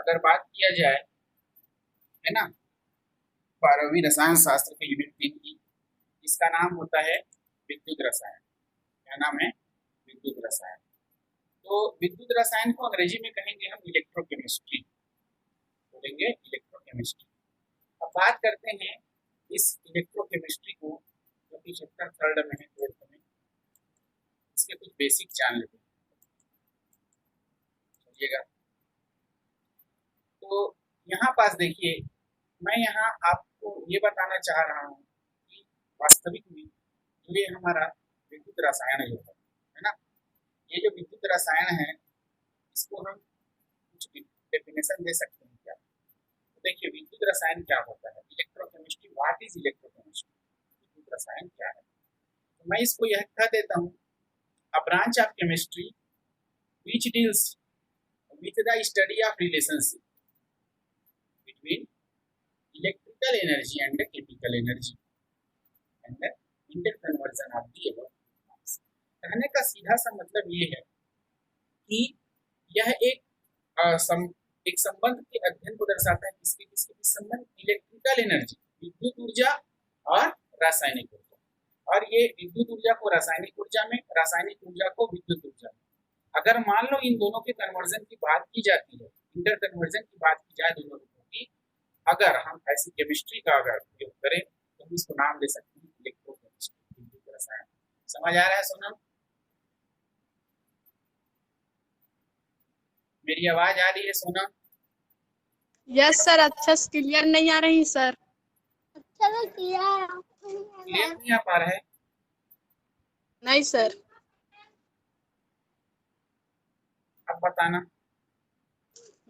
अगर बात किया जाए, है ना, 12वीं रसायन शास्त्र के यूनिट 3 की, इसका नाम होता है विद्युत रसायन। क्या नाम है? विद्युत रसायन। तो विद्युत रसायन को अंग्रेजी में कहेंगे हम इलेक्ट्रोकेमिस्ट्री, बोलेंगे इलेक्ट्रोकेमिस्ट्री। अब बात करते हैं इस इलेक्ट्रोकेमिस्ट्री को, जो कि चैप्टर 3 में है, 12th में, इसके कुछ बेसिक जान लेते हैं, समझिएगा। तो यहाँ पास देखिए, मैं यहाँ आपको ये बताना चाह रहा हूँ कि वास्तविक में जो ये हमारा विद्युत रसायन जो है ना, ये जो विद्युत रसायन है, इसको हम कुछ डेफिनेशन दे सकते हैं क्या? तो देखिए, विद्युत रसायन क्या होता है, इलेक्ट्रोकेमिस्ट्री, व्हाट इज इलेक्ट्रोकेमिस्ट्री, विद्युत रसायन क्या है। तो मैं इसको यह कह देता हूँ, a branch of chemistry which deals with the study of relationship between electrical energy and the chemical energy and the interconversion of the above forms। कहने का सीधा सा मतलब ये है कि यह एक संबंध के अध्ययन को दर्शाता है, किसके किसके बीच संबंध, इलेक्ट्रिकल एनर्जी, विद्युत ऊर्जा और रासायनिक ऊर्जा, और ये विद्युत ऊर्जा को रासायनिक ऊर्जा में, रासायनिक ऊर्जा को विद्युत ऊर्जा में। अगर मान लो इन दोनों के कन्वर्जन की बात की जाती है, इंटर कन्वर्जन की बात की जाए दोनों रूपों की, अगर हम ऐसी केमिस्ट्री का अगर प्रयोग करें तो हम इसको नाम दे सकते हैं इलेक्ट्रोकेमिस्ट्री, विद्युत रसायन। समझ आ रहा है सोनम? मेरी आवाज आ रही है सोनम? यस सर, अच्छा क्लियर नहीं आ रही सर। क्लियर नहीं आ पा रहा है? नहीं सर। अब बताना।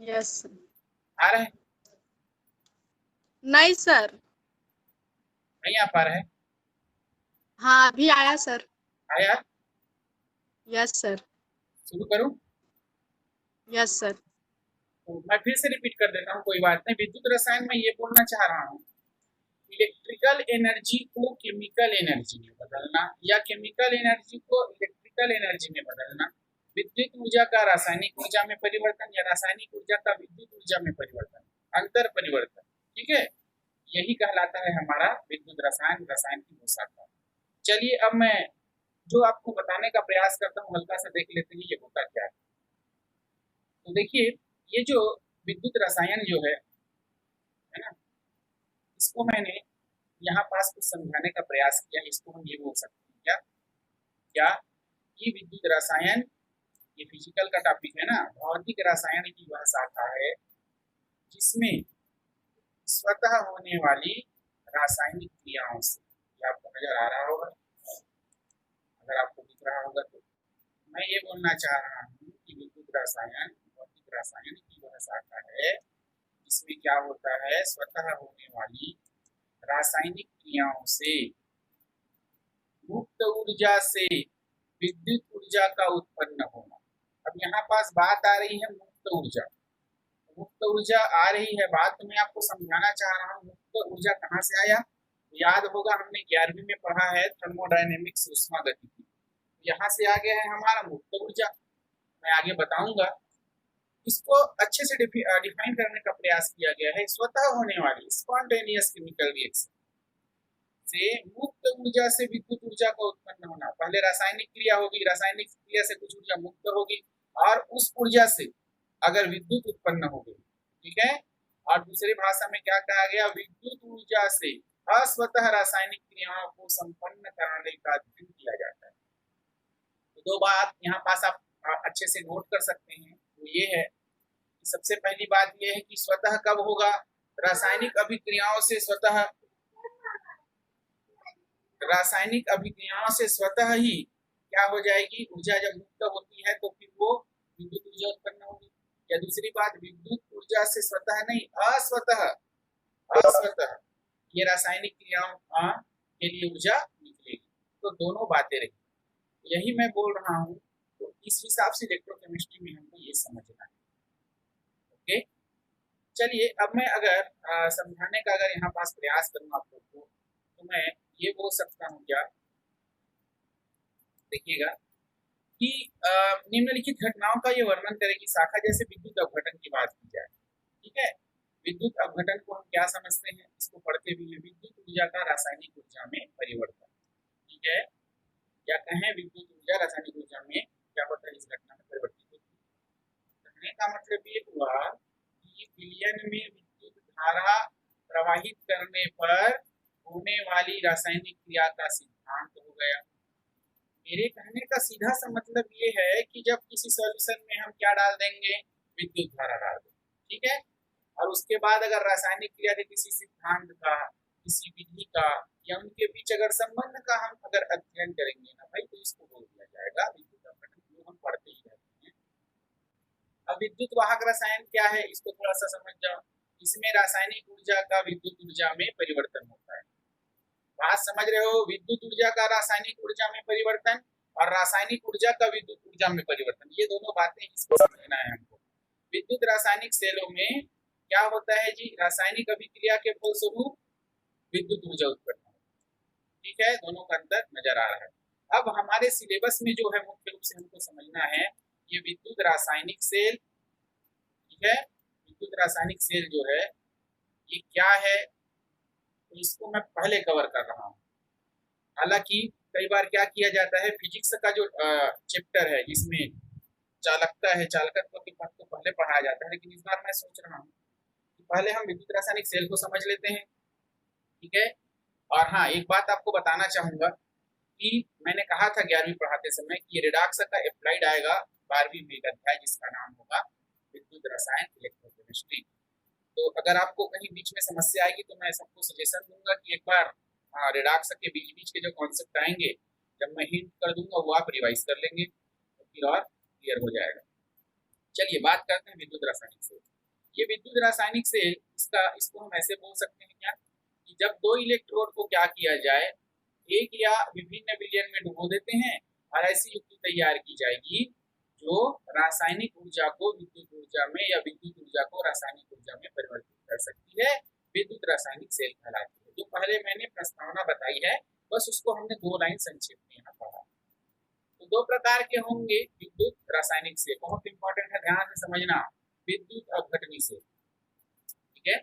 यस। आ रहा है? नहीं सर। नहीं आ पा रहा है? हाँ अभी आया सर। आया? Yes sir. शुरू करूं? Yes sir. तो मैं फिर से रिपीट कर देता हूँ, कोई बात नहीं। विद्युत रसायन में ये बोलना चाह रहा हूँ, इलेक्ट्रिकल एनर्जी को केमिकल एनर्जी में बदलना या केमिकल एनर्जी को इलेक्ट्रिकल एनर्जी में बदलना, विद्युत ऊर्जा का रासायनिक ऊर्जा में परिवर्तन या रासायनिक ऊर्जा का विद्युत ऊर्जा में परिवर्तन, अंतर परिवर्तन, ठीक है, यही कहलाता है हमारा विद्युत रसायन, रसायन की वो शाखा। चलिए अब मैं जो आपको बताने का प्रयास करता हूँ, हल्का सा देख लेते हैं ये होता क्या है। तो देखिए, ये जो विद्युत रसायन जो है ना, इसको मैंने यहाँ पास कुछ समझाने का प्रयास किया। इसको हम ये बोल सकते हैं क्या, क्या कि विद्युत रसायन, ये फिजिकल का टॉपिक है ना, भौतिक रसायन की वह शाखा है जिसमें स्वतः होने वाली रासायनिक क्रियाओं से, ये आपको नजर आ रहा होगा, अगर आपको दिख रहा होगा तो, मैं ये बोलना चाह रहा हूँ कि विद्युत रसायन भौतिक रसायन की वह शाखा है जिसमें क्या होता है, स्वतः होने वाली रासायनिक क्रियाओं से मुक्त ऊर्जा से विद्युत ऊर्जा का उत्पन्न होना। अब यहाँ पास बात आ रही है मुक्त ऊर्जा, मुक्त ऊर्जा आ रही है बात, तो मैं आपको समझाना चाह रहा हूँ मुक्त ऊर्जा कहाँ से आया। याद होगा हमने 11वीं में पढ़ा है थर्मोडायनेमिक्स, ऊष्मागतिकी, यहाँ से आ गया है हमारा मुक्त ऊर्जा। मैं आगे बताऊंगा, इसको अच्छे से डिफाइन करने का प्रयास किया गया है, स्वतः होने वाली स्पॉन्टेनियस केमिकल रिएक्शन से मुक्त ऊर्जा से विद्युत ऊर्जा का उत्पन्न होना। पहले रासायनिक क्रिया होगी, रासायनिक क्रिया से कुछ ऊर्जा मुक्त होगी और उस ऊर्जा से अगर विद्युत उत्पन्न हो गई, ठीक है, और दूसरी भाषा में क्या कहा गया, विद्युत ऊर्जा से अस्वतः रासायनिक क्रियाओं को संपन्न कराने का अध्ययन किया जाता है। तो दो बात यहाँ पास आप अच्छे से नोट कर सकते हैं, वो ये है कि सबसे पहली बात ये है कि स्वतः कब होगा, रासायनिक अभिक्रियाओं से स्वतः, रासायनिक अभिक्रियाओं से स्वतः ही क्या हो जाएगी, ऊर्जा जब मुक्त होती है तो फिर वो विद्युत ऊर्जा उत्पन्न होगी। या दूसरी बात, विद्युत ऊर्जा से स्वतः नहीं, अस्वतः, अस्वतः ये रासायनिक क्रियाओं के लिए ऊर्जा निकलेगी। तो दोनों बातें रही, यही मैं बोल रहा हूँ। तो इस हिसाब से इलेक्ट्रोकेमिस्ट्री में हमको ये समझना है। ओके, चलिए अब मैं अगर समझाने का अगर यहाँ पास प्रयास करूँ आप लोग को, तो मैं ये बोल सकता हूँ क्या, देखिएगा कि निम्नलिखित घटनाओं का ये वर्णन करेगी शाखा, जैसे विद्युत अपघटन की बात की जाए, ठीक है। विद्युत अपघटन को हम क्या समझते हैं, इसको पढ़ते भी हैं, विद्युत ऊर्जा का रासायनिक ऊर्जा में परिवर्तन, ठीक है, या कहें विद्युत ऊर्जा रासायनिक ऊर्जा में क्या होता है, इस घटना में परिवर्तित होती है। कहने का मतलब ये हुआ कि विलयन में विद्युत धारा प्रवाहित करने पर होने वाली रासायनिक क्रिया का सिद्धांत हो गया। मेरे कहने का सीधा सा मतलब ये है कि जब किसी सॉल्यूशन में हम क्या डाल देंगे, विद्युत धारा डाल देंगे, ठीक है, और उसके बाद अगर रासायनिक क्रिया के किसी सिद्धांत का, किसी विधि का या उनके बीच अगर संबंध का हम अगर अध्ययन करेंगे ना भाई, तो इसको बोल दिया जाएगा विद्युत अपघटन, जो हम पढ़ते ही रहते हैं। अब विद्युत वाहक रसायन क्या है, इसको थोड़ा सा समझ जाओ। इसमें रासायनिक ऊर्जा का विद्युत ऊर्जा में परिवर्तन होता है। बात समझ रहे हो, विद्युत ऊर्जा का रासायनिक ऊर्जा में परिवर्तन और रासायनिक ऊर्जा का विद्युत ऊर्जा में परिवर्तन, ये दोनों बातें इसको समझना है हमको। विद्युत रासायनिक सेलों में क्या होता है जी, रासायनिक अभिक्रिया के फलस्वरूप विद्युत ऊर्जा उत्पन्न होती है, ठीक है, दोनों का अंतर नजर आ रहा है। अब हमारे सिलेबस में जो है मुख्य रूप से हमको समझना है ये विद्युत रासायनिक सेल, ठीक है, विद्युत रासायनिक सेल जो है ये क्या है, तो इसको मैं पहले कवर कर रहा हूँ। हालांकि कई बार क्या किया जाता है, फिजिक्स का जो चैप्टर है जिसमें चालकता है, चालकत्व के पद को पहले पढ़ाया जाता है, लेकिन इस बार मैं सोच रहा हूँ कि पहले हम विद्युत रासायनिक सेल को समझ लेते हैं, ठीक है। और हाँ, एक बात आपको बताना चाहूंगा कि मैंने कहा था 11वीं पढ़ाते समय कि रेडॉक्स का अप्लाइड आएगा 12वीं में एक अध्याय जिसका नाम होगा विद्युत रसायन इलेक्ट्रोकेमिस्ट्री। तो अगर आपको कहीं बीच में समस्या आएगी तो मैं सबको सजेशन दूंगा कि एक बार रेडॉक्स के बीच बीच के जो कॉन्सेप्ट आएंगे जब मैं हिंट कर दूंगा वो आप रिवाइज कर लेंगे तो फिर और क्लियर हो जाएगा। चलिए बात करते हैं विद्युत रासायनिक सेल। ये विद्युत रासायनिक सेल, इसको हम ऐसे बोल सकते हैं क्या कि जब दो इलेक्ट्रोड को क्या किया जाए, एक या विभिन्न विलयन में डुबो देते हैं और ऐसी युक्ति तैयार की जाएगी जो रासायनिक ऊर्जा को विद्युत ऊर्जा में या विद्युत ऊर्जा को रासायनिक ऊर्जा में परिवर्तित कर सकती है, विद्युत रासायनिक सेल कहलाती है। जो पहले मैंने प्रस्तावना बताई है बस उसको हमने 2 लाइन संक्षेप में यहाँ पढ़ा। तो 2 प्रकार के होंगे विद्युत रासायनिक सेल, बहुत इंपॉर्टेंट है, ध्यान से समझना, विद्युत अपघटनी सेल, ठीक है।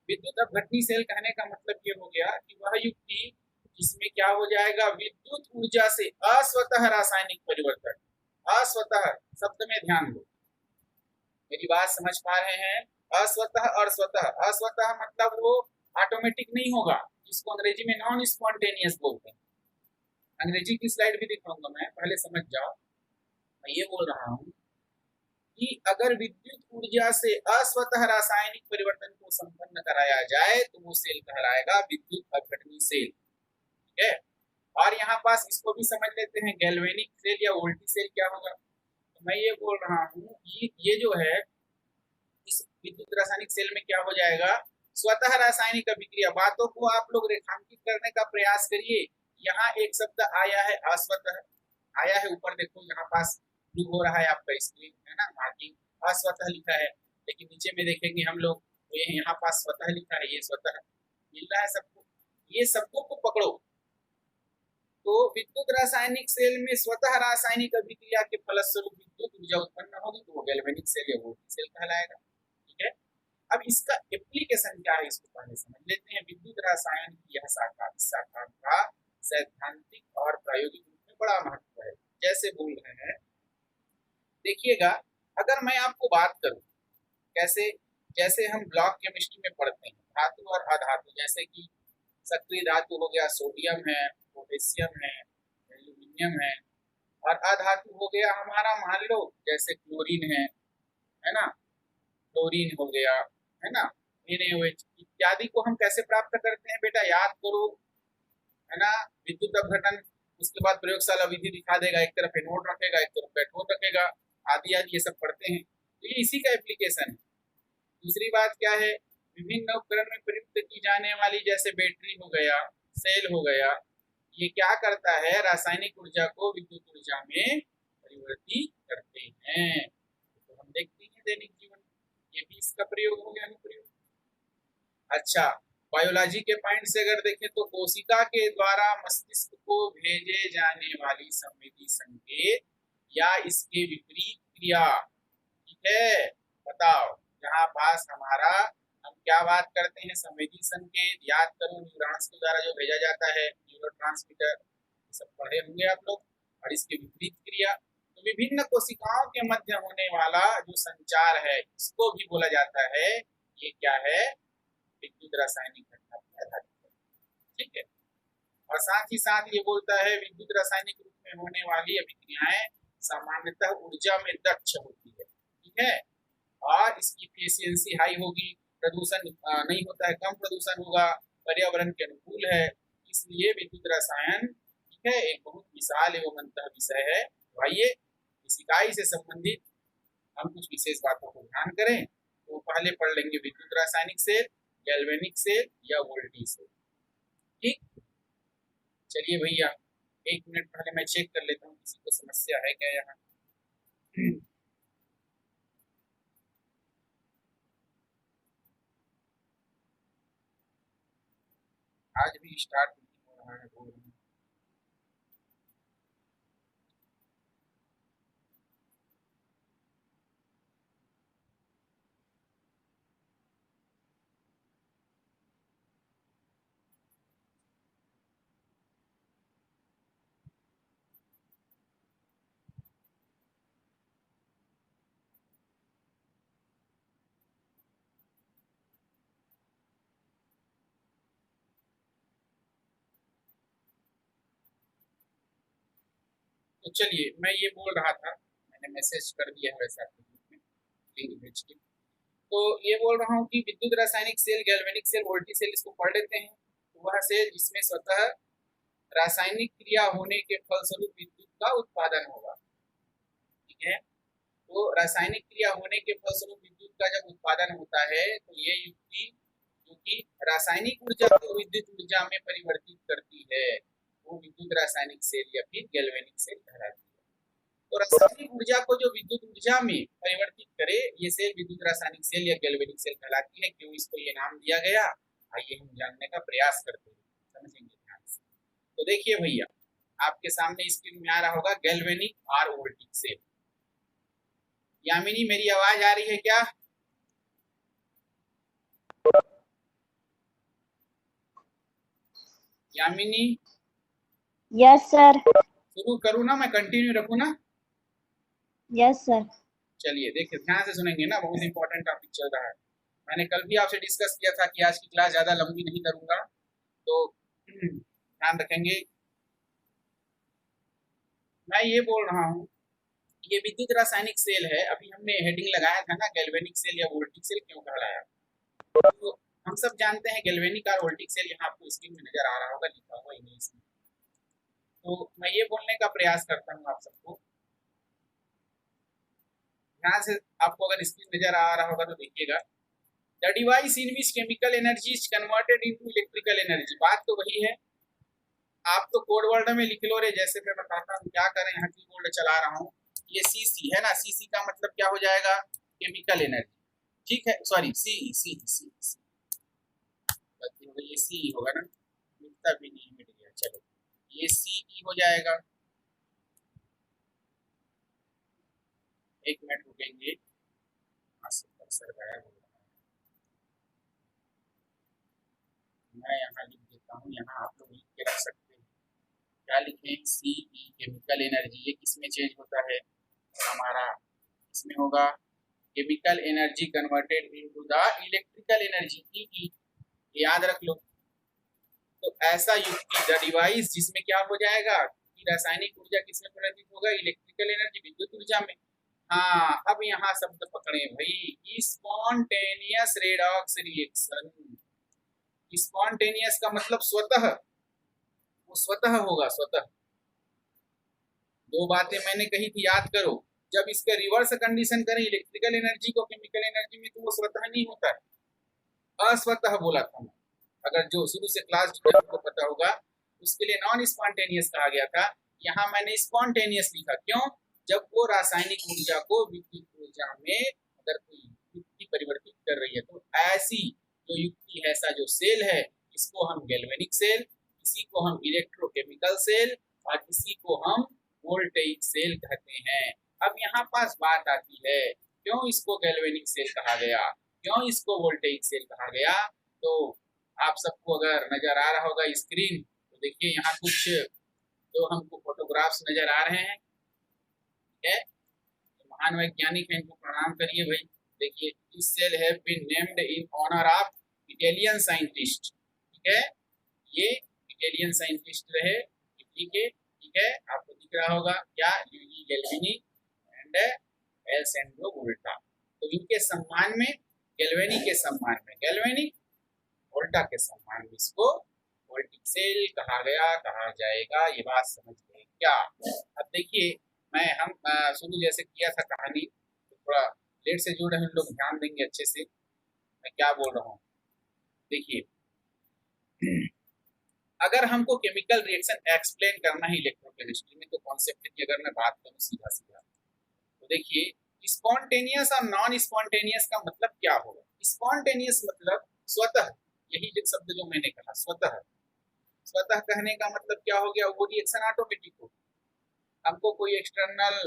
विद्युत अपघटनी सेल कहने का मतलब ये हो गया कि वह युक्ति जिसमें क्या हो जाएगा, विद्युत ऊर्जा से अस्वतः रासायनिक परिवर्तन, अस्वतः शब्द में ध्यान दो, मेरी बात समझ पा रहे हैं, अस्वतः और स्वतः। अस्वतः मतलब वो ऑटोमेटिक नहीं होगा, इसको अंग्रेजी में नॉन स्पॉन्टेनियस बोलते हैं। अंग्रेजी की स्लाइड भी दिखाऊंगा मैं, पहले समझ जाओ। मैं ये बोल रहा हूँ कि अगर विद्युत ऊर्जा से अस्वतः रासायनिक परिवर्तन को संपन्न कराया जाए तो वो सेल कहलाएगा विद्युत अपघटनी सेल, ठीक है। और यहाँ पास इसको भी समझ लेते हैं, गैल्वेनिक सेल या वोल्टी सेल क्या होगा। तो मैं ये बोल रहा हूँ ये जो है इस विद्युत रासायनिक सेल में क्या हो जाएगा, स्वतः रासायनिक अभिक्रिया। बातों को आप लोग रेखांकित करने का प्रयास करिए। यहाँ एक शब्द आया है अस्वतः, आया है ऊपर देखो, यहाँ पास ब्लू हो रहा है आपका स्क्रीन है ना, मार्किंग अस्वतः लिखा है, लेकिन नीचे में देखेंगे हम लोग तो ये यहाँ पास स्वतः लिखा है, ये स्वतः मिल रहा है सबको। ये शब्दों को पकड़ो। तो विद्युत रासायनिक सेल में स्वतः रासायनिक अभिक्रिया के फलस्वरूप विद्युत ऊर्जा उत्पन्न होगी तो वो गैल्वेनिक सेल या वोल्टिक सेल कहलाएगा, ठीक है। अब इसका एप्लीकेशन क्या है इसको पहले समझ लेते हैं। विद्युत रसायन की यह शाखा, इस शाखा का सैद्धांतिक और प्रायोगिक रूप में बड़ा महत्व है। जैसे बोल रहे हैं, देखिएगा, अगर मैं आपको बात करूं कैसे, जैसे हम ब्लॉक केमिस्ट्री में पढ़ते हैं धातु और अधातु, जैसे कि सक्रिय धातु हो गया सोडियम है, पोटेशियम है, एल्यूमिनियम है, और अधातु हो गया हमारा मान लो जैसे क्लोरीन है ना, क्लोरीन हो गया है ना, NaOH इत्यादि को हम कैसे प्राप्त करते हैं बेटा, याद करो, है ना। विद्युत अपघटन, उसके बाद प्रयोगशाला विधि दिखा देगा, एक तरफ एनोड रखेगा एक तरफ कैथोड रखेगा, आदि आदि ये सब पढ़ते हैं, तो ये इसी का एप्लीकेशन है। दूसरी बात क्या है, विभिन्न उपकरण में प्रयुक्त की जाने वाली जैसे बैटरी हो गया, सेल हो गया, ये क्या करता है, रासायनिक ऊर्जा को विद्युत ऊर्जा में परिवर्तित करते हैं। तो हम देखते हैं दैनिक जीवन, ये भी इसका प्रयोग हो गया, अनुप्रयोग। अच्छा, बायोलॉजी के पॉइंट से अगर देखें तो कोशिका के द्वारा मस्तिष्क को भेजे जाने वाली संवेदी संकेत या इसके विपरीत क्रिया, ठीक है, बताओ जहाँ पास हमारा हम क्या बात करते हैं, संवेदी संकेत, याद करो न्यूरॉन्स के द्वारा जो भेजा जाता है, न्यूरोट्रांसमीटर, सब पढ़े होंगे आप लोग। और इसकी विपरीत क्रिया, तो विभिन्न कोशिकाओं के मध्य होने वाला जो संचार है इसको भी बोला जाता है, ये क्या है, विद्युत रासायनिक घटना पर आधारित है। ठीक है, और साथ ही साथ ये बोलता है विद्युत रासायनिक रूप में होने वाली अभिक्रियाएं सामान्यतः ऊर्जा में दक्ष होती है। ठीक है, और इसकी एफिशिएंसी हाई होगी, प्रदूषण नहीं होता है, कम प्रदूषण होगा, पर्यावरण के अनुकूल है, इसलिए विद्युत रसायन, ठीक है, एक बहुत विशाल एवं अंतः विषय है। तो आइए इस इकाई से संबंधित हम कुछ विशेष बातों को ध्यान करें। तो पहले पढ़ लेंगे विद्युत रासायनिक सेल, गैल्वेनिक सेल या वोल्टी सेल। ठीक, चलिए भैया 1 मिनट पहले मैं चेक कर लेता हूँ किसी को समस्या है क्या यहाँ। आज भी स्टार्ट नहीं हो रहा है, बोल रहा हूँ। तो चलिए मैं ये बोल रहा था, मैंने मैसेज कर दिया है वैसे आपके ग्रुप में, लिंक भेज के। तो ये बोल रहा हूँ कि विद्युत रासायनिक cell, galvanic cell, voltaic cell, इसको पढ़ लेते हैं। तो वह सेल जिसमें स्वतः रासायनिक क्रिया होने के फलस्वरूप विद्युत का उत्पादन होगा। ठीक है, तो रासायनिक क्रिया होने के फलस्वरूप विद्युत का जब उत्पादन होता है तो ये युक्ति जो कि रासायनिक ऊर्जा को विद्युत ऊर्जा में परिवर्तित करती है, वो विद्युत रासायनिक सेल या फिर गैल्वेनिक सेल कहलाती है। तो रासायनिक ऊर्जा को जो विद्युत ऊर्जा में परिवर्तित करे, ये सेल विद्युत रासायनिक सेल या गैल्वेनिक सेल कहलाती है। क्यों इसको ये नाम दिया गया, आइए हम जानने का प्रयास करते हैं, समझेंगे ध्यान से। तो देखिए भैया, आपके सामने स्क्रीन में आ रहा होगा गैल्वेनिक और वोल्टिक सेल। यामिनी मेरी आवाज आ रही है क्या? यामिनी? Yes sir. शुरू करूँ ना, मैं कंटिन्यू रखूँ ना? Yes sir. चलिए देखिए ध्यान से सुनेंगे ना, बहुत इंपॉर्टेंट टॉपिक चल रहा है। मैंने कल भी आपसे डिस्कस किया था कि आज की क्लास ज्यादा लंबी नहीं करूंगा, तो ध्यान रखेंगे। मैं ये बोल रहा हूँ, ये विद्युत रासायनिक सेल है, अभी हमने हेडिंग लगाया था ना गैल्वेनिक सेल या वोल्टिक सेल क्यों कहलाया। तो हम सब जानते हैं गैल्वेनिक और वोल्टिक सेल, यहाँ आपको स्क्रीन में नजर आ रहा होगा, लिखा हुआ इंग्लिश में। तो मैं ये बोलने का प्रयास करता हूँ आप सबको, ध्यान से, आपको अगर स्क्रीन नजर आ रहा होगा तो देखिएगा। The device in which chemical energy is converted into electrical energy, बात तो वही है। आप तो कोड वर्ड में लिख लो रे, जैसे मैं बताता हूँ क्या करें, यहाँ कीबोर्ड चला रहा हूँ। ये सीसी है ना, सीसी का मतलब क्या हो जाएगा, केमिकल एनर्जी। ठीक है, सॉरी सी सी सी सी ये सी होगा ना, मिटता भी नहीं मिट गया, चलो ये सी हो जाएगा। 1 मिनट रुकेंगे, कर्सर गायब हो रहा है, मैं यहाँ लिख देता हूँ, यहाँ आप लोग लिख के रख सकते हैं। क्या लिखें, सी ई, केमिकल एनर्जी। ये किसमें चेंज होता है, हमारा इसमें होगा chemical energy converted into the electrical energy, ई, याद रख लो। तो ऐसा युक्ति, द डिवाइस, जिसमें क्या हो जाएगा कि रासायनिक ऊर्जा किसमें परिवर्तित होगा, इलेक्ट्रिकल एनर्जी, विद्युत ऊर्जा में। हाँ, अब यहाँ शब्द पकड़े भाई, स्पॉन्टेनियस रेडॉक्स रिएक्शन। स्पॉन्टेनियस का मतलब स्वतः, वो स्वतः होगा, स्वतः। दो बातें मैंने कही थी, याद करो। जब इसके रिवर्स कंडीशन करें इलेक्ट्रिकल एनर्जी को केमिकल एनर्जी में, तो वो स्वतः नहीं होता है, अस्वतः बोला था मैं। अगर जो शुरू से क्लास को पता होगा, उसके लिए नॉन स्पॉन्टेनियस कहा गया था। यहाँ मैंने स्पॉन्टेनियस लिखा, क्यों, जब वो रासायनिक ऊर्जा को विद्युत ऊर्जा में अगर कोई युक्ति परिवर्तित कर रही है, तो ऐसी जो युक्ति है, ऐसा जो सेल है, इसको हम गैल्वेनिक सेल, इसी को हम इलेक्ट्रोकेमिकल सेल, और इसी को हम वोल्टेइक सेल कहते हैं। अब यहाँ पास बात आती है क्यों इसको गैल्वेनिक सेल कहा गया, क्यों इसको वोल्टेइक सेल कहा गया। तो आप सबको अगर नजर आ रहा होगा स्क्रीन, तो देखिए यहाँ कुछ जो हमको फोटोग्राफ्स नजर आ रहे हैं, ठीक है, महान वैज्ञानिक है, इनको प्रणाम करिए भाई। देखिए, this cell have been named in honour of Italian scientist, ठीक है, ये इटालियन साइंटिस्ट रहे इटली के, ठीक है, आपको दिख रहा होगा क्या, यूजी गैल्वेनी एंड एल्सेंड्रो वोल्टा। तो इनके सम्मान में, गैल्वेनी के सम्मान में, गैल्वेनी वोल्टा के सम्मान में इसको वोल्टिक सेल कहा गया, कहा जाएगा। ये बात समझ गए क्या। अब देखिए, हम शुरू जैसे किया था कहानी, तो थोड़ा लेट से जुड़ रहे हैं लोग, ध्यान देंगे अच्छे से मैं क्या बोल रहा हूँ। देखिए, अगर हमको केमिकल रिएक्शन एक्सप्लेन करना है इलेक्ट्रोकेमिस्ट्री में, तो कॉन्सेप्ट की अगर मैं बात करूँ सीधा सीधा, तो देखिए स्पॉन्टेनियस और नॉन स्पॉन्टेनियस का मतलब क्या होगा। स्पॉन्टेनियस मतलब स्वतः, यही जो शब्द जो मैंने कहा स्वतः, स्वतः कहने का मतलब क्या हो गया, वो रिएक्शन ऑटोमेटिक हो, हमको कोई एक्सटर्नल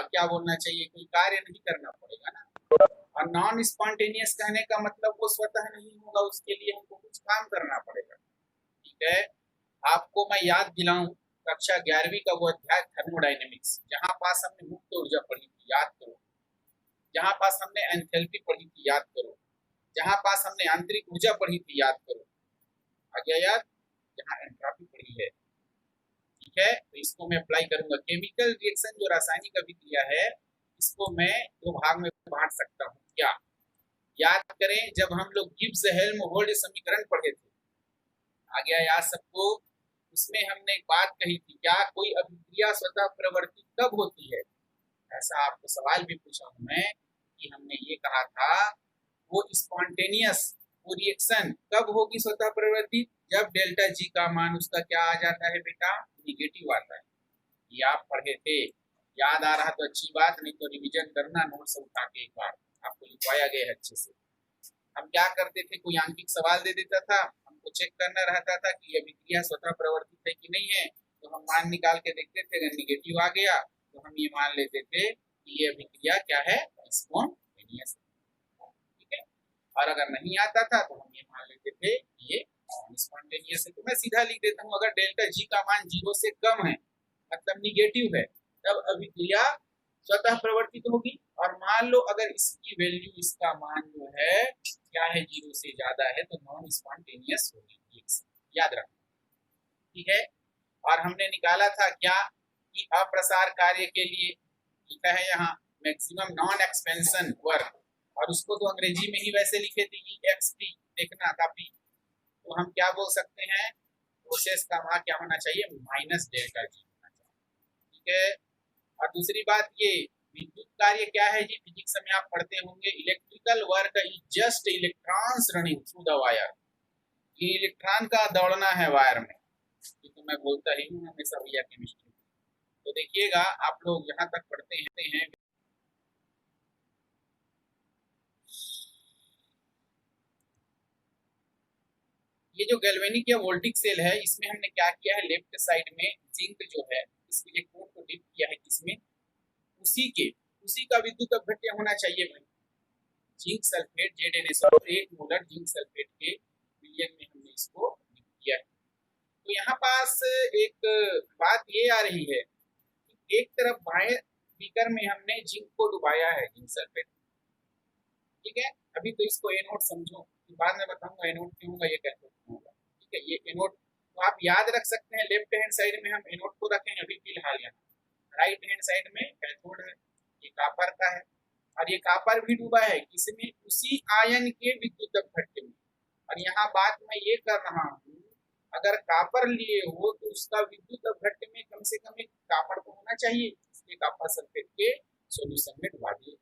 क्या बोलना चाहिए, कोई कार्य नहीं करना पड़ेगा ना। और नॉन स्पॉन्टेनियस कहने का मतलब वो स्वतः नहीं होगा, उसके लिए हमको कुछ काम करना पड़ेगा, ठीक है। आपको मैं याद दिलाऊं कक्षा 11वीं का वो अध्याय थर्मोडायनेमिक्स, जहां पास हमने मुक्त ऊर्जा पढ़ी थी, याद करो, जहां पास हमने एंथैल्पी पढ़ी थी, याद करो, जहां पास हमने आंतरिक ऊर्जा पढ़ी थी, याद करो, आ गया याद, जहां एंट्रोपी पढ़ी है, ठीक है। तो इसको मैं अप्लाई करूंगा। केमिकल रिएक्शन जो रासायनिक अभिक्रिया है, इसको मैं दो भाग में बांट सकता हूँ क्या। याद करें, जब हम लोग गिब्स हेल्महोल्ट्ज समीकरण पढ़े थे, आ गया याद सबको, उसमें हमने एक बात कही थी, क्या कोई अभिक्रिया स्वतः प्रवर्तित कब होती है। ऐसा आपको सवाल भी पूछा हूं मैं, कि हमने ये कहा था वो स्पॉन्टेनियस, वो रिएक्शन कब होगी स्वतः प्रवर्तित, जब डेल्टा जी का मान उसका क्या आ जाता है बेटा, निगेटिव आता है। ये आप पढ़े थे, याद आ रहा तो अच्छी बात, नहीं तो रिवीजन करना, नोट्स उठा के एक बार, आपको लिखवाया गया है अच्छे से। हम क्या करते थे, कोई आंकिक सवाल दे देता था, हमको चेक करना रहता था कि अभिक्रिया स्वतः प्रवर्तित है कि नहीं है, तो हम मान निकाल के देखते थे, अगर निगेटिव आ गया तो हम ये मान लेते थे कि ये अभिक्रिया क्या है, स्पॉन्टेनियस, ठीक है। और अगर नहीं आता था तो हम ये मान लेते थे कि ये स्पॉन्टेनियस है। तो मैं सीधा लिख देता हूँ, अगर डेल्टा जी का मान 0 से कम है, मतलब निगेटिव है, तब अभिक्रिया स्वतः प्रवर्तित होगी। और मान लो अगर इसकी वैल्यू, इसका मान जो है क्या है, 0 से ज्यादा है, तो नॉन स्पॉन्टेनियस होगी, याद रखना, ठीक है। और हमने निकाला था क्या, कि अप्रसार कार्य के लिए लिखा है यहाँ मैक्सिमम नॉन एक्सपेंशन वर्क, और उसको तो अंग्रेजी में ही वैसे लिखे थे EXP, देखना काफी। तो हम क्या बोल सकते हैं, प्रोसेस का वहां क्या होना चाहिए, माइनस डेल्टा जी होना चाहिए, ठीक है। और दूसरी बात, ये विद्युत कार्य क्या है जी, फिजिक्स में आप पढ़ते होंगे, electrical work is just electrons running through the wire, ये इलेक्ट्रॉन का दौड़ना है वायर में, ये तो मैं बोलता ही हूँ हमेशा भैया केमिस्ट्री। तो देखिएगा आप लोग यहाँ तक पढ़ते हैं, ये जो गैल्वेनिक या वोल्टिक सेल है, इसमें हमने क्या किया है, लेफ्ट साइड में जिंक जो है, इस इलेक्ट्रोड को डिप किया है किसमें, उसी का विद्युत अपघट्य होना चाहिए भाई, zinc sulphate ZnSO, 1 molar zinc sulphate के मिलियन में हमने इसको डिप किया है। तो यहाँ पास एक बात ये आ रही है, एक तरफ बाएं बीकर में हमने जिंक को डुबाया है, जिंक सल्फेट, ठीक है। अभी तो इसको एनोड समझो, बाद में बताऊंगा एनोड क्यों होगा, ये कैसे होगा, ठीक है। ये एनोड तो आप याद रख सकते हैं, लेफ्ट हैंड साइड में हम एनोड को रखें अभी फिलहाल, यहाँ राइट हैंड साइड में कैथोड है, ये कॉपर का है, और ये कॉपर भी डूबा है किसमें, उसी आयन के विद्युत अपघट्य में। और यहाँ बात मैं ये कर रहा हूँ, अगर कॉपर लिए हो तो उसका विद्युत अपघट्य में कम से कम एक कॉपर तो होना चाहिए, इसलिए कॉपर सल्फेट के सॉल्यूशन में डुबा दिए,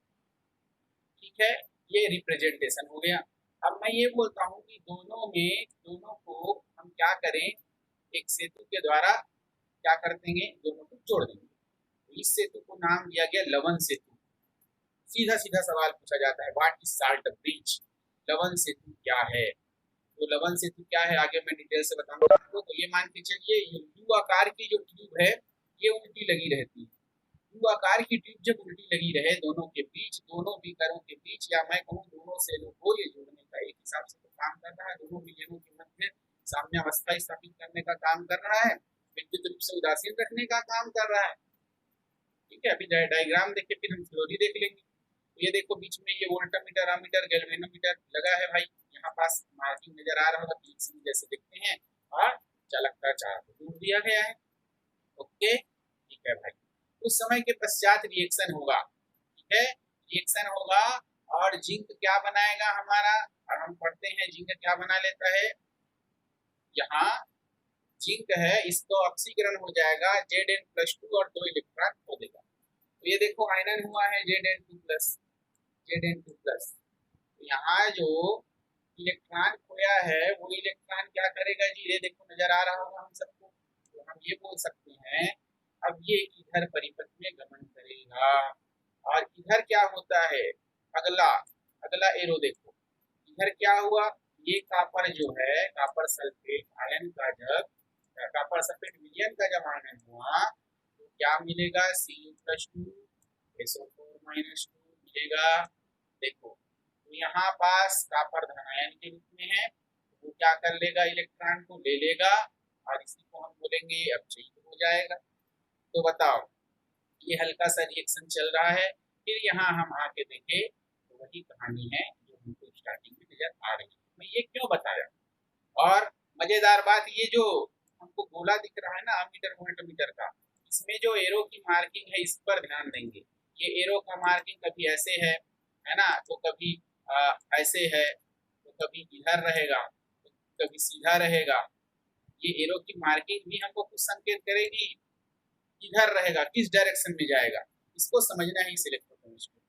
ठीक है। ये रिप्रेजेंटेशन हो गया। अब मैं ये बोलता हूँ कि दोनों को हम क्या करें, एक सेतु के द्वारा क्या कर देंगे, दोनों को जोड़ देंगे। तो इस सेतु को नाम दिया गया लवन सेतु। सीधा सीधा सवाल पूछा जाता है, व्हाट इज साल्ट ब्रिज, लवन सेतु क्या है। तो लवन सेतु क्या है आगे मैं डिटेल से बताऊंगा आपको। तो ये मान के चलिए, ये यू आकार की जो ट्यूब है, ये उल्टी लगी रहती है, U आकार की ट्यूब जब उल्टी लगी रहे दोनों के बीच, दोनों बीकरों के बीच, या मैं कहूँ दोनों सेलों को ये जोड़ने का एक हिसाब से तो काम कर रहा है, दोनों विलयनों के मध्य साम्यावस्था स्थापित करने का काम कर रहा है, विद्युत रूप से उदासीन रखने का काम कर रहा है। ठीक है, अभी डायग्राम देख के फिर हम थ्योरी देख लेंगे। ये देखो बीच में ये वोल्टामीटर, अमीटर, गैल्वेनोमीटर लगा है भाई, यहाँ पास मार्किंग नजर आ रहा होगा, पीछे जैसे दिखते हैं, और चालकता 4 को दूर दिया गया है। ओके, ठीक है भाई। उस समय के पश्चात रिएक्शन होगा, ठीक है, रिएक्शन होगा और जिंक क्या बनाएगा हमारा, और हम पढ़ते हैं जिंक क्या बना लेता है, यहाँ जिंक है, इसको ऑक्सीकरण हो जाएगा, Zn+2 और 2 इलेक्ट्रॉन खो देगा। तो ये देखो आयनन हुआ है Zn2+, Zn2+। यहाँ जो इलेक्ट्रॉन खोया है वो इलेक्ट्रॉन क्या करेगा जी, ये देखो नजर आ रहा होगा हम सबको, तो हम ये बोल सकते हैं अब ये इधर परिपथ में गमन करेगा, और इधर क्या होता है, अगला एरो देखो, इधर क्या हुआ, ये कॉपर जो है, कॉपर सल्फेट आयन का जब, कॉपर सल्फेट विलयन का जब आयन हुआ तो क्या मिलेगा, Cu+2 SO4-2 मिलेगा। देखो तो यहाँ पास कॉपर धनायन के रूप में है, वो क्या कर लेगा, इलेक्ट्रॉन को ले लेगा, और इसी को हम बोलेंगे अब चाहिए हो जाएगा। तो बताओ ये हल्का सा रिएक्शन चल रहा है, फिर यहाँ हम आके देखें तो वही कहानी है जो हमको स्टार्टिंग में नजर आ रही है। मैं ये क्यों बताया, और मजेदार बात ये जो हमको गोला दिख रहा है ना अमीटर वोल्टमीटर का, इसमें जो एरो की मार्किंग है इस पर ध्यान देंगे। ये एरो का मार्किंग कभी ऐसे है ना, तो कभी ऐसे है, तो कभी इधर रहेगा, तो कभी सीधा रहेगा। ये एरो की मार्किंग भी हमको कुछ संकेत करेगी, इधर रहेगा, किस डायरेक्शन में जाएगा, इसको समझना है इस इलेक्ट्रोकेमिस्ट्री।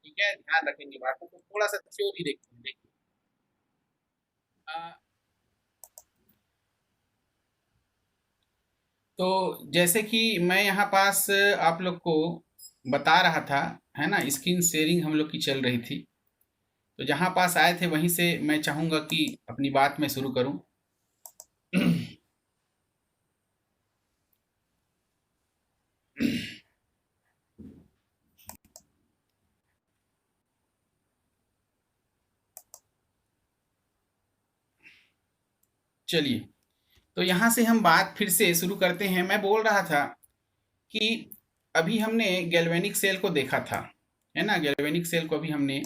ठीक है, ध्यान रखेंगे बातों को। थोड़ा सा थ्योरी देखते हैं, देखिए तो जैसे कि मैं यहाँ पास आप लोग को बता रहा था, है ना, स्क्रीन शेयरिंग हम लोग की चल रही थी, तो जहाँ पास आए थे वहीं से मैं चाहूँगा कि अपनी बात मैं शुरू करूँ। चलिए, तो यहाँ से हम बात फिर से शुरू करते हैं। मैं बोल रहा था कि अभी हमने गैल्वेनिक सेल को देखा था, है ना, गैल्वेनिक सेल को अभी हमने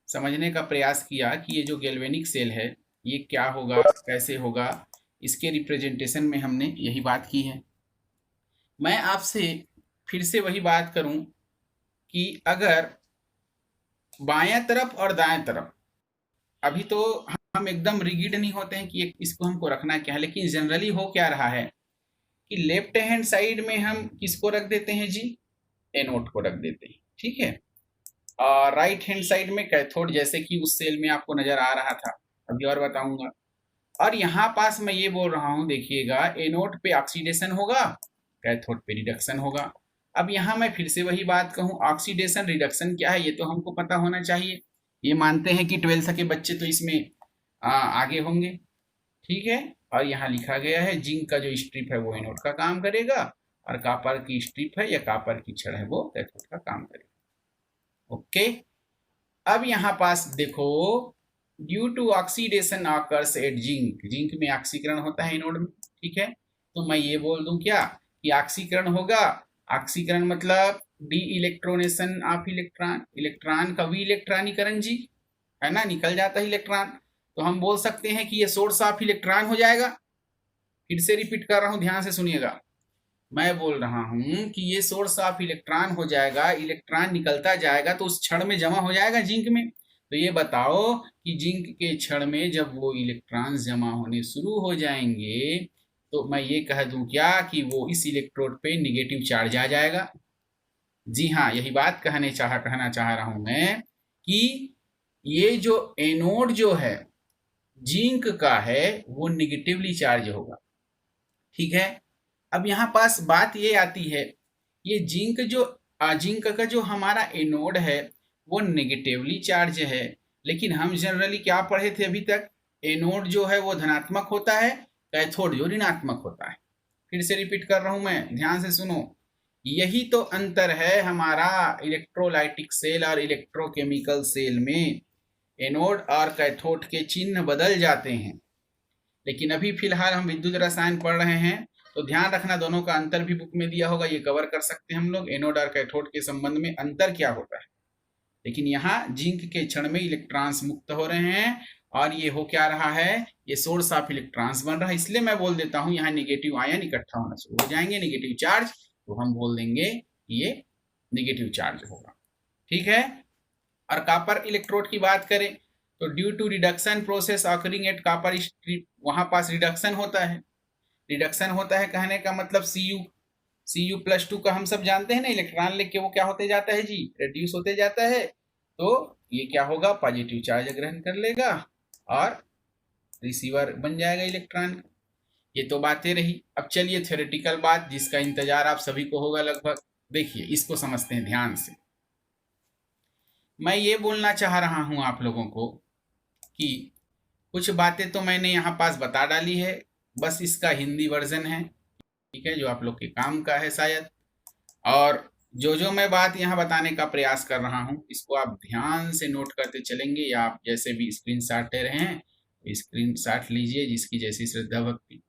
समझने का प्रयास किया कि ये जो गैल्वेनिक सेल है ये क्या होगा, कैसे होगा, इसके रिप्रेजेंटेशन में हमने यही बात की है। मैं आपसे फिर से वही बात करूं कि अगर बाएं तरफ और दाएं तरफ, अभी तो हम एकदम रिगिड नहीं होते हैं कि इसको हमको रखना क्या है, लेकिन जनरली हो क्या रहा है कि लेफ्ट हैंड साइड में हम किसको रख देते हैं जी, एनोड को रख देते हैं, ठीक है, और राइट हैंड साइड में कैथोड, जैसे कि उस सेल में आपको नजर आ रहा था, अभी और बताऊंगा। और यहाँ पास मैं ये बोल रहा हूँ, देखिएगा एनोड पे ऑक्सीडेशन होगा, कैथोड पे रिडक्शन होगा। अब यहाँ मैं फिर से वही बात कहूँ, ऑक्सीडेशन रिडक्शन क्या है ये तो हमको पता होना चाहिए, ये मानते हैं कि 12th के बच्चे तो इसमें आगे होंगे, ठीक है। और यहाँ लिखा गया है जिंक का जो स्ट्रिप है वो एनोड का काम करेगा, और कॉपर की स्ट्रिप है या कॉपर की छड़ है वो कैथोड का काम करेगा। ओके, अब यहाँ पास देखो, due to oxidation occurs eight zinc, zinc में ऑक्सीकरण होता है एनोड में, ठीक है। तो मैं ये बोल दूं क्या कि ऑक्सीकरण होगा, ऑक्सीकरण मतलब डी इलेक्ट्रोनेशन ऑफ इलेक्ट्रॉन, इलेक्ट्रॉन का वी इलेक्ट्रॉनीकरण जी, है ना, निकल जाता है इलेक्ट्रॉन, तो हम बोल सकते हैं कि ये सोर्स ऑफ इलेक्ट्रॉन हो जाएगा। फिर से रिपीट कर रहा हूं, ध्यान से सुनिएगा, मैं बोल रहा हूं कि ये सोर्स ऑफ इलेक्ट्रॉन हो जाएगा, इलेक्ट्रॉन निकलता जाएगा तो उस क्षण में जमा हो जाएगा जिंक में। तो ये बताओ कि जिंक के क्षण में जब वो इलेक्ट्रॉन जमा होने शुरू हो जाएंगे तो मैं ये कह दूं क्या कि वो इस इलेक्ट्रोड पे निगेटिव चार्ज आ जाएगा। जी हाँ, यही बात कहना चाह रहा हूं मैं कि ये जो एनोड जो है जिंक का है वो निगेटिवली चार्ज होगा, ठीक है। अब यहाँ पास बात ये आती है, ये जिंक का जो हमारा एनोड है वो नेगेटिवली चार्ज है, लेकिन हम जनरली क्या पढ़े थे अभी तक, एनोड जो है वो धनात्मक होता है, कैथोड जो ऋणात्मक होता है। फिर से रिपीट कर रहा हूं मैं, ध्यान से सुनो, यही तो अंतर है हमारा इलेक्ट्रोलाइटिक सेल और इलेक्ट्रोकेमिकल सेल में। एनोड और कैथोड के चिन्ह बदल जाते हैं। लेकिन अभी फिलहाल हम विद्युत रसायन पढ़ रहे हैं, तो ध्यान रखना दोनों का अंतर भी बुक में दिया होगा, ये कवर कर सकते हैं हम लोग। एनोड और कैथोड के संबंध में अंतर क्या होता है। लेकिन यहाँ जिंक के क्षण में इलेक्ट्रॉन्स मुक्त हो रहे हैं और ये हो क्या रहा है, ये सोर्स ऑफ इलेक्ट्रॉन्स बन रहा है। इसलिए मैं बोल देता हूँ यहाँ नेगेटिव आयन इकट्ठा होना शुरू हो जाएंगे, नेगेटिव चार्ज, तो हम बोल देंगे ये नेगेटिव चार्ज होगा। ठीक है। और कॉपर इलेक्ट्रोड की बात करें तो due to reduction process occurring at copper strip, वहां पास रिडक्शन होता है। रिडक्शन होता है कहने का मतलब Cu+2 का हम सब जानते हैं ना, इलेक्ट्रॉन लेके वो क्या होते जाता है जी, रिड्यूस होते जाता है। तो ये क्या होगा, पॉजिटिव चार्ज ग्रहण कर लेगा और रिसीवर बन जाएगा इलेक्ट्रॉन। ये तो बातें रही। अब चलिए थ्योरेटिकल बात, जिसका इंतजार आप सभी को होगा लगभग। देखिए इसको समझते हैं ध्यान से। मैं ये बोलना चाह रहा हूं आप लोगों को कि कुछ बातें तो मैंने यहाँ पास बता डाली है, बस इसका हिंदी वर्जन है, ठीक है, जो आप लोग के काम का है शायद। और जो मैं बात यहाँ बताने का प्रयास कर रहा हूँ, इसको आप ध्यान से नोट करते चलेंगे, या आप जैसे भी स्क्रीनशॉट ले रहे हैं तो स्क्रीनशॉट लीजिए, जिसकी जैसी श्रद्धा भक्ति।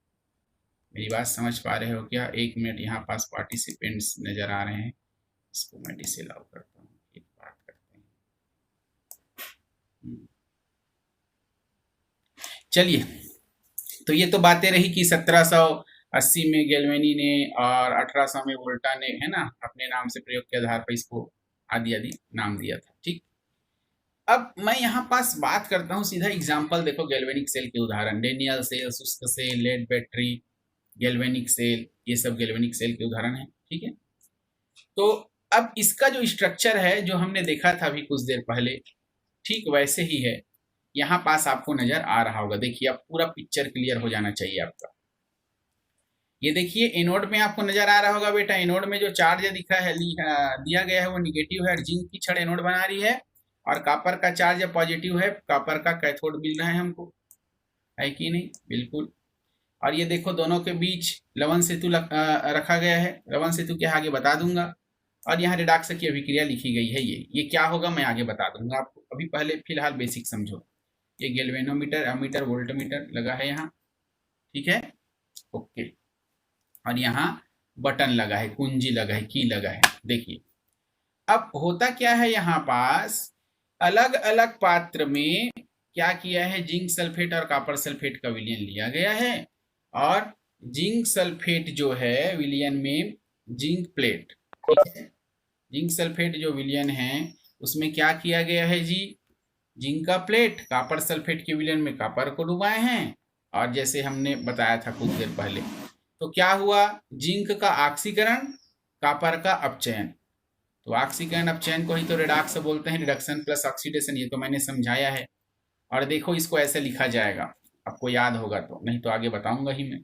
मेरी बात समझ पा रहे हो क्या? 1 मिनट, यहाँ पास पार्टिसिपेंट्स नजर आ रहे हैं, इसको मैं डिसअलाउ करता हूँ। एक बात करते हैं, चलिए। तो ये तो बातें रही कि 1780 में गैल्वेनी ने और 1800 में वोल्टा ने, है ना, अपने नाम से प्रयोग के आधार पर इसको आदि आदि नाम दिया था। ठीक। अब मैं यहाँ पास बात करता हूँ सीधा एग्जांपल। देखो गैल्वेनिक सेल के उदाहरण, डेनियल सेल, शुष्क cell, lead battery, galvanic cell, ये सब गैल्वेनिक सेल के उदाहरण है। ठीक है। तो अब इसका जो स्ट्रक्चर है, जो हमने देखा था अभी कुछ देर पहले, ठीक वैसे ही है, यहाँ पास आपको नजर आ रहा होगा। देखिए अब पूरा पिक्चर क्लियर हो जाना चाहिए आपका। ये देखिए एनोड में आपको नजर आ रहा होगा बेटा, एनोड में जो चार्ज दिया गया है वो निगेटिव है, और जिंक की छड़ एनोड बना रही है, और कॉपर का चार्ज पॉजिटिव है, कॉपर का कैथोड मिल रहा है हमको, है कि नहीं? बिल्कुल। और ये देखो दोनों के बीच लवण सेतु रखा गया है। लवण सेतु क्या आगे बता दूंगा। और यहाँ रिडॉक्स की अभिक्रिया लिखी गई है। ये क्या होगा मैं आगे बता दूंगा आपको, अभी पहले फिलहाल बेसिक समझो। ये गैल्वेनोमीटर, एमीटर, वोल्टमीटर लगा है यहाँ, ठीक है, ओके। और यहाँ बटन लगा है, कुंजी लगा है, की लगा है। देखिए अब होता क्या है, यहाँ पास अलग अलग पात्र में क्या किया है, जिंक सल्फेट और कॉपर सल्फेट का विलयन लिया गया है, और जिंक सल्फेट जो है विलयन में जिंक प्लेट, ठीक है, जिंक सल्फेट जो विलयन है उसमें क्या किया गया है जी, जिंक का प्लेट, कॉपर सल्फेट के विलयन में कॉपर को डुबाए हैं, और जैसे हमने बताया था कुछ देर पहले, तो क्या हुआ, जिंक का ऑक्सीकरण, कॉपर का अपचयन। तो ऑक्सीकरण अपचयन को ही तो रिडॉक्स बोलते हैं, रिडक्शन प्लस ऑक्सीडेशन, ये तो मैंने समझाया है। और देखो इसको ऐसे लिखा जाएगा, आपको याद होगा तो, नहीं तो आगे बताऊंगा ही मैं।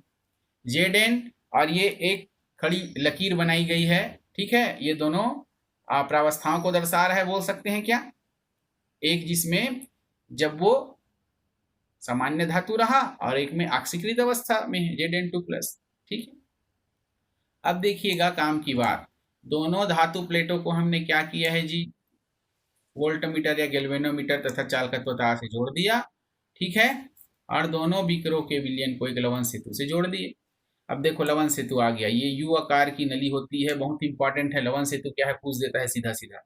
Zn, और ये एक खड़ी लकीर बनाई गई है, ठीक है, ये दोनों प्रावस्थाओं को दर्शा रहा है, बोल सकते हैं क्या, एक जिसमें जब वो सामान्य धातु रहा और एक में ऑक्सीकृत अवस्था में है, Zn2+, ठीक है। अब देखिएगा काम की बात, दोनों धातु प्लेटों को हमने क्या किया है जी, वोल्टमीटर या गैल्वेनोमीटर तथा चालकत्वता से जोड़ दिया, ठीक है, और दोनों बीकरों के विलयन को एक लवण सेतु से जोड़ दिए। अब देखो लवण सेतु आ गया, ये यू आकार की नली होती है, बहुत इंपॉर्टेंट है। लवण सेतु क्या है, पूछ देता है सीधा सीधा,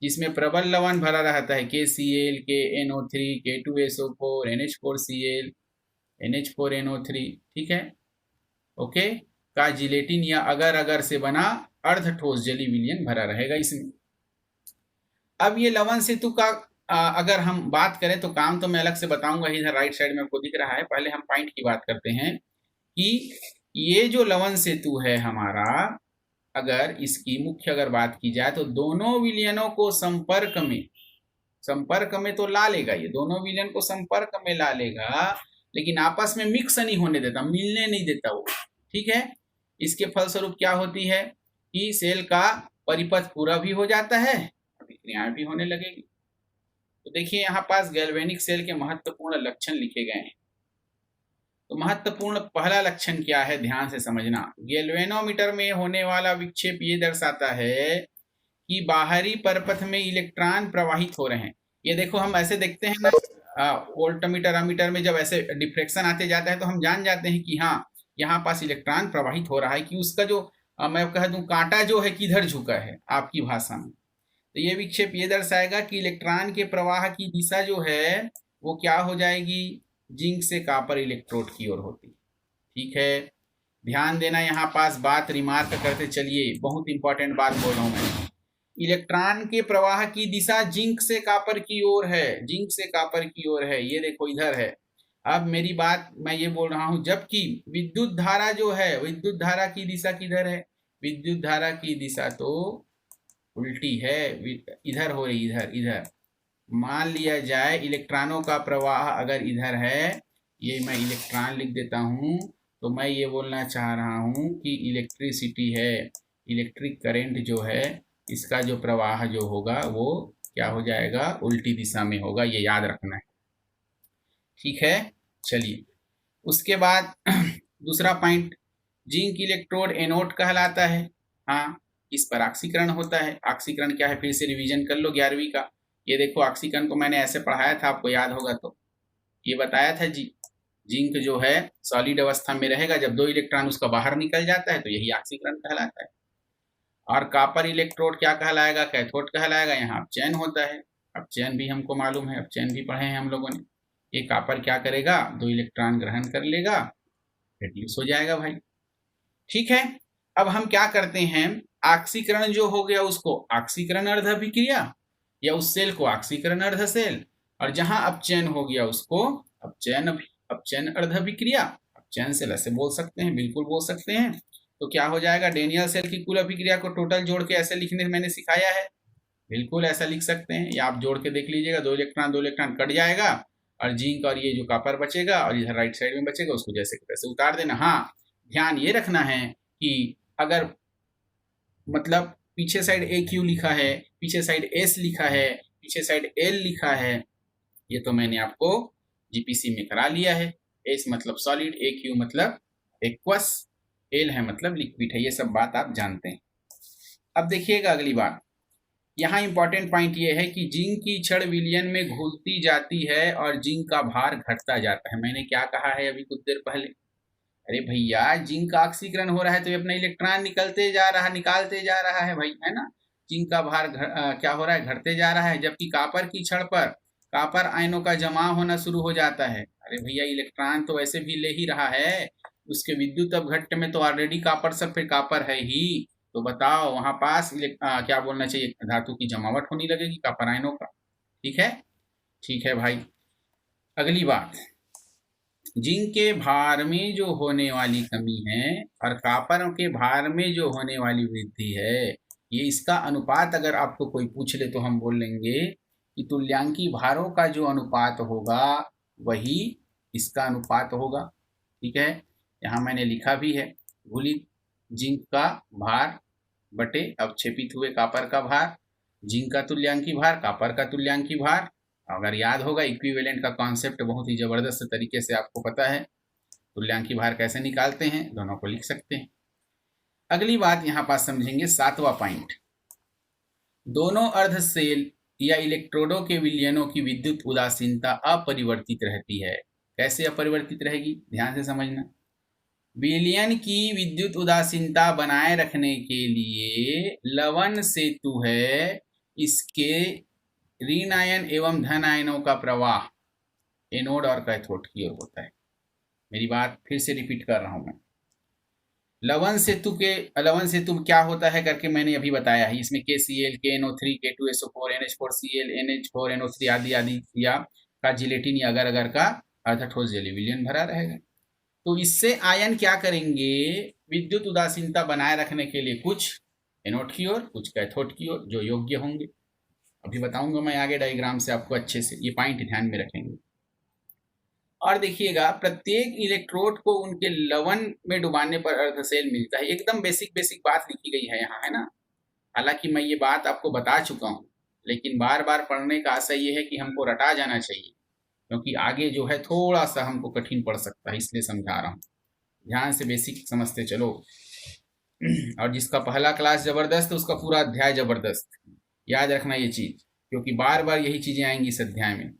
जिसमें प्रबल लवण भरा रहता है, KCl, KNO3, K2SO4, NH4Cl, NH4NO3, ठीक है, ओके, का जिलेटिन या अगर अगर से बना अर्ध ठोस जली विलयन भरा रहेगा इसमें। अब ये लवण सेतु का अगर हम बात करें तो काम तो मैं अलग से बताऊंगा, इधर राइट साइड में आपको दिख रहा है। पहले हम पॉइंट की बात करते हैं कि ये जो लवण सेतु है हमारा, अगर इसकी मुख्य अगर बात की जाए तो दोनों विलयनों को संपर्क में तो ला लेगा, ये दोनों विलयन को संपर्क में ला लेगा, लेकिन आपस में मिक्स नहीं होने देता, मिलने नहीं देता वो, ठीक है। इसके फलस्वरूप क्या होती है कि सेल का परिपथ पूरा भी हो जाता है, अभिक्रियाएं भी होने लगेगी। तो देखिए यहाँ पास गैल्वेनिक सेल के महत्वपूर्ण लक्षण लिखे गए हैं। तो महत्वपूर्ण पहला लक्षण क्या है, ध्यान से समझना। गैल्वेनोमीटर में होने वाला विक्षेप ये दर्शाता है कि बाहरी परपथ में इलेक्ट्रॉन प्रवाहित हो रहे हैं। ये देखो, हम ऐसे देखते हैं ना, वोल्टमीटर अमीटर में जब ऐसे डिफ्रेक्शन आते जाता है तो हम जान जाते हैं कि हाँ यहाँ पास इलेक्ट्रॉन प्रवाहित हो रहा है, कि उसका जो मैं कह दूं कांटा जो है किधर झुका है आपकी भाषा में। तो ये विक्षेप ये दर्शाएगा कि इलेक्ट्रॉन के प्रवाह की दिशा जो है वो क्या हो जाएगी, जिंक से कॉपर इलेक्ट्रोड की ओर होती। ठीक है, ध्यान देना यहाँ पास, बात रिमार्क करते चलिए, बहुत इंपॉर्टेंट बात बोल रहा हूँ मैं। इलेक्ट्रॉन के प्रवाह की दिशा जिंक से कॉपर की ओर है, जिंक से कॉपर की ओर है, ये देखो इधर है। अब मेरी बात मैं ये बोल रहा हूं, जबकि विद्युत धारा जो है, विद्युत धारा की दिशा किधर है, विद्युत धारा की दिशा तो उल्टी है, इधर हो रही, इधर इधर। मान लिया जाए इलेक्ट्रॉनों का प्रवाह अगर इधर है, ये मैं इलेक्ट्रॉन लिख देता हूं, तो मैं ये बोलना चाह रहा हूं कि इलेक्ट्रिसिटी है, इलेक्ट्रिक करंट जो है, इसका जो प्रवाह जो होगा वो क्या हो जाएगा, उल्टी दिशा में होगा, ये याद रखना है। ठीक है, चलिए उसके बाद दूसरा पॉइंट, जिंक इलेक्ट्रोड एनोड कहलाता है। हाँ, इस पर ऑक्सीकरण होता है। ऑक्सीकरण क्या है, फिर से रिवीजन कर लो 11वीं का। ये देखो, ऑक्सीकरण को मैंने ऐसे पढ़ाया था, आपको याद होगा तो ये बताया था जी, जिंक जो है सॉलिड अवस्था में रहेगा, जब 2 इलेक्ट्रॉन उसका बाहर निकल जाता है तो यही ऑक्सीकरण कहलाता है। और कॉपर इलेक्ट्रोड क्या कहलाएगा, कैथोड कहलाएगा। यहाँ चैन होता है, अब चैन भी हमको मालूम है, अब चैन भी पढ़े हैं हम लोगों ने। ये कॉपर क्या करेगा, 2 इलेक्ट्रॉन ग्रहण कर लेगा, रिड्यूस हो जाएगा भाई। ठीक है, अब हम क्या करते हैं, ऑक्सीकरण जो हो गया उसको ऑक्सीकरण अर्ध अभिक्रिया, या उस सेल को ऑक्सीकरण अर्ध सेल, और जहां अपचयन हो गया उसको अपचयन अर्ध अभिक्रिया। अपचयन सेल ऐसे बोल सकते हैं, बिल्कुल बोल सकते हैं। तो क्या हो जाएगा, डेनियल सेल की कुल अभिक्रिया को टोटल जोड़ के ऐसे लिखने मैंने सिखाया है, बिल्कुल ऐसा लिख सकते हैं, या आप जोड़ के देख लीजिएगा, 2 इलेक्ट्रॉन कट जाएगा और जिंक और ये जो कॉपर बचेगा और इधर राइट साइड में बचेगा, उसको जैसे तैसे उतार देना। हाँ, ध्यान ये रखना है कि अगर मतलब पीछे साइड ए क्यू लिखा है, पीछे साइड एस लिखा है, पीछे साइड एल लिखा है, ये तो मैंने आपको जीपीसी में करा लिया है। एस मतलब सॉलिड, ए क्यू मतलब एक्वस, एल है मतलब लिक्विड है, ये सब बात आप जानते हैं। अब देखिएगा अगली बात, यहाँ इंपॉर्टेंट पॉइंट ये है कि जिंक की छड़ विलयन में घुलती जाती है और जिंक का भार घटता जाता है। मैंने क्या कहा है अभी कुछ देर पहले, अरे भैया जिंक का ऑक्सीकरण हो रहा है तो ये अपना इलेक्ट्रॉन निकालते जा रहा है भाई, है ना। जिंक का भार क्या हो रहा है, घटते जा रहा है, जबकि कॉपर की छड़ पर कॉपर आयनों का जमाव होना शुरू हो जाता है। अरे भैया इलेक्ट्रॉन तो वैसे भी ले ही रहा है, उसके विद्युत अपघट्ट में तो ऑलरेडी कॉपर सब फिर कॉपर है ही, तो बताओ वहां पास क्या बोलना चाहिए, धातु की जमावट होने लगेगी कॉपर आयनों का। ठीक है भाई। अगली बात, जिंक के भार में जो होने वाली कमी है और कॉपर के भार में जो होने वाली वृद्धि है, ये इसका अनुपात अगर आपको कोई पूछ ले तो हम बोल लेंगे कि तुल्यांकी भारों का जो अनुपात होगा वही इसका अनुपात होगा। ठीक है, यहाँ मैंने लिखा भी है, घुलित जिंक का भार बटे अवक्षेपित हुए कॉपर का भार, जिंक का तुल्यांकी भार, कॉपर का तुल्यांकी भार। अगर याद होगा इक्विवेलेंट का कॉन्सेप्ट बहुत ही जबरदस्त तरीके से आपको पता है, तुल्यांकी भार कैसे निकालते हैं, दोनों को लिख सकते हैं। अगली बात यहाँ पास समझेंगे, 7वां पॉइंट, दोनों अर्ध सेल या इलेक्ट्रोडों के विलयनों की विद्युत उदासीनता अपरिवर्तित रहती है। कैसे अपरिवर्तित रहेगी, ध्यान से समझना। विलयन की विद्युत उदासीनता बनाए रखने के लिए लवण सेतु है, इसके ऋण आयन एवं धन आयनों का प्रवाह एनोड और कैथोड की ओर होता है। मेरी बात फिर से रिपीट कर रहा हूं मैं, लवण सेतु क्या होता है करके मैंने अभी बताया है। इसमें KCl, KNO3, K2SO4, NH4Cl, NH4NO3 आदि आदि या का जिलेटिन या अगर अगर का अर्ध ठोस जलीय विलयन भरा रहेगा। तो इससे आयन क्या करेंगे, विद्युत उदासीनता बनाए रखने के लिए कुछ एनोड की ओर कुछ कैथोड की ओर जो योग्य होंगे। अभी बताऊंगा मैं आगे डायग्राम से आपको, अच्छे से ये पॉइंट ध्यान में रखेंगे। और देखिएगा, प्रत्येक इलेक्ट्रोड को उनके लवण में डुबाने पर अर्ध सेल मिलता है। एकदम बेसिक बात लिखी गई है यहाँ, है ना। हालांकि मैं ये बात आपको बता चुका हूँ, लेकिन बार बार पढ़ने का आशय ये है कि हमको रटा जाना चाहिए। क्योंकि आगे जो है थोड़ा सा हमको कठिन पड़ सकता है, इसलिए समझा रहा हूँ। ध्यान से बेसिक समझते चलो। और जिसका पहला क्लास जबरदस्त उसका पूरा अध्याय जबरदस्त, याद रखना ये चीज, क्योंकि बार बार यही चीजें आएंगी इस अध्याय में।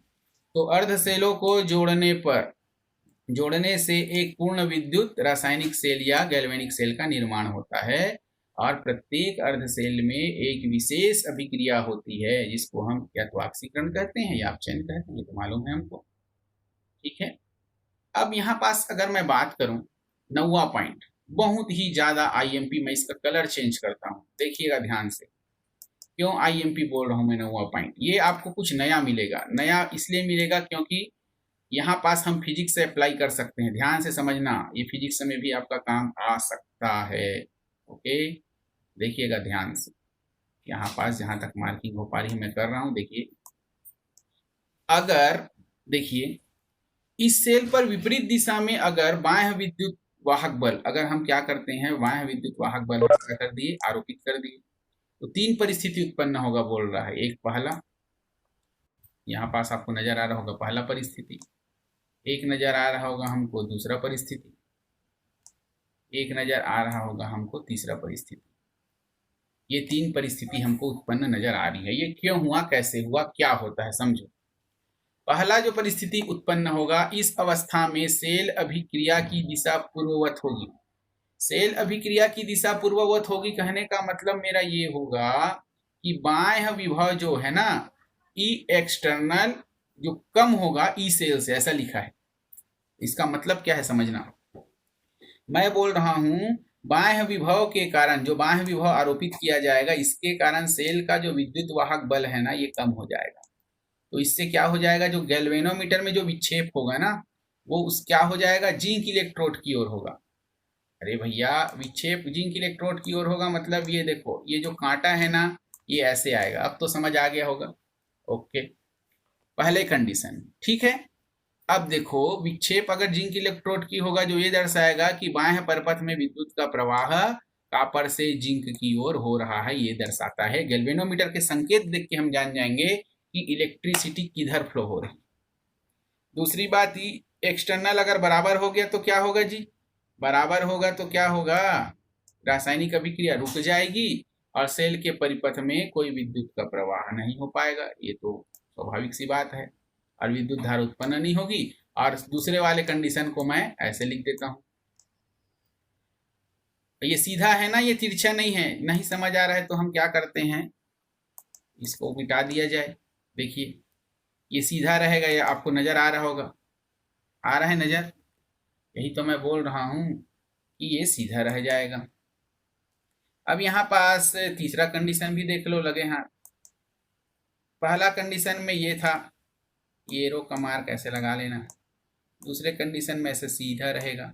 तो अर्ध सेलों को जोड़ने से एक पूर्ण विद्युत रासायनिक सेल या गैल्वेनिक सेल का निर्माण होता है, और प्रत्येक अर्ध सेल में एक विशेष अभिक्रिया होती है जिसको हम या तो ऑक्सीकरण कहते हैं या अपचयन कहते हैं, ये तो मालूम है हमको। ठीक है, अब यहाँ पास अगर मैं बात करूं 9वां पॉइंट, बहुत ही ज्यादा आईएमपी, मैं इसका कलर चेंज करता हूं, देखिएगा ध्यान से। क्यों आईएमपी बोल रहा हूं मैं 9वां पॉइंट? ये आपको कुछ नया मिलेगा, नया इसलिए मिलेगा क्योंकि यहाँ पास हम फिजिक्स से अप्लाई कर सकते हैं। ध्यान से समझना, ये फिजिक्स में भी आपका काम आ सकता है। ओके, देखिएगा ध्यान से। यहाँ पास जहां तक मार्किंग हो पा रही है मैं कर रहा हूं। देखिए, अगर देखिए इस सेल पर विपरीत दिशा में अगर बाह्य विद्युत वाहक बल, अगर हम क्या करते हैं, बाह्य विद्युत वाहक बल कर दिए, आरोपित कर दिए, तो 3 परिस्थिति उत्पन्न होगा बोल रहा है। एक पहला, यहाँ पास आपको नजर आ रहा होगा पहला परिस्थिति, एक नजर आ रहा होगा हमको दूसरा परिस्थिति, एक नजर आ रहा होगा हमको तीसरा परिस्थिति। ये 3 परिस्थिति हमको उत्पन्न नजर आ रही है। ये क्यों हुआ, कैसे हुआ, क्या होता है, समझो। पहला जो परिस्थिति उत्पन्न होगा, इस अवस्था में सेल अभिक्रिया की दिशा पूर्ववत होगी। सेल अभिक्रिया की दिशा पूर्ववत होगी कहने का मतलब मेरा ये होगा कि बाह्य विभव जो है ना, ई एक्सटर्नल जो कम होगा ई सेल से, ऐसा लिखा है। इसका मतलब क्या है समझना। मैं बोल रहा हूं बाह्य विभव के कारण, जो बाह्य विभव आरोपित किया जाएगा इसके कारण सेल का जो विद्युत वाहक बल है ना ये कम हो जाएगा। तो इससे क्या हो जाएगा, जो गैल्वेनोमीटर में जो विक्षेप होगा ना वो क्या हो जाएगा, जिंक इलेक्ट्रोड की ओर होगा। अरे भैया, विक्षेप जिंक इलेक्ट्रोड की ओर होगा मतलब ये देखो, ये जो कांटा है ना ये ऐसे आएगा। अब तो समझ आ गया होगा। ओके, पहले कंडीशन ठीक है। अब देखो, विक्षेप अगर जिंक इलेक्ट्रोड की होगा जो ये दर्शाएगा कि बाह्य परपथ में विद्युत का प्रवाह कॉपर से जिंक की ओर हो रहा है, ये दर्शाता है। गैल्वेनोमीटर के संकेत देख के हम जान जाएंगे कि इलेक्ट्रिसिटी किधर फ्लो हो रही। दूसरी बात, एक्सटर्नल अगर बराबर हो गया तो क्या होगा जी, बराबर होगा तो क्या होगा, रासायनिक अभिक्रिया रुक जाएगी और सेल के परिपथ में कोई विद्युत का प्रवाह नहीं हो पाएगा। ये तो स्वाभाविक सी बात है, और विद्युत धारा उत्पन्न नहीं होगी। और दूसरे वाले कंडीशन को मैं ऐसे लिख देता हूं, ये सीधा है ना, ये तिरछा नहीं है। नहीं समझ आ रहा है तो हम क्या करते हैं, इसको मिटा दिया जाए। देखिए ये सीधा रहेगा, ये आपको नजर आ रहा होगा, आ रहा है नजर, यही तो मैं बोल रहा हूं कि ये सीधा रह जाएगा। अब यहाँ पास तीसरा कंडीशन भी देख लो लगे हाथ। पहला कंडीशन में ये था, ये रो का मार्क ऐसे लगा लेना। दूसरे कंडीशन में ऐसे सीधा रहेगा,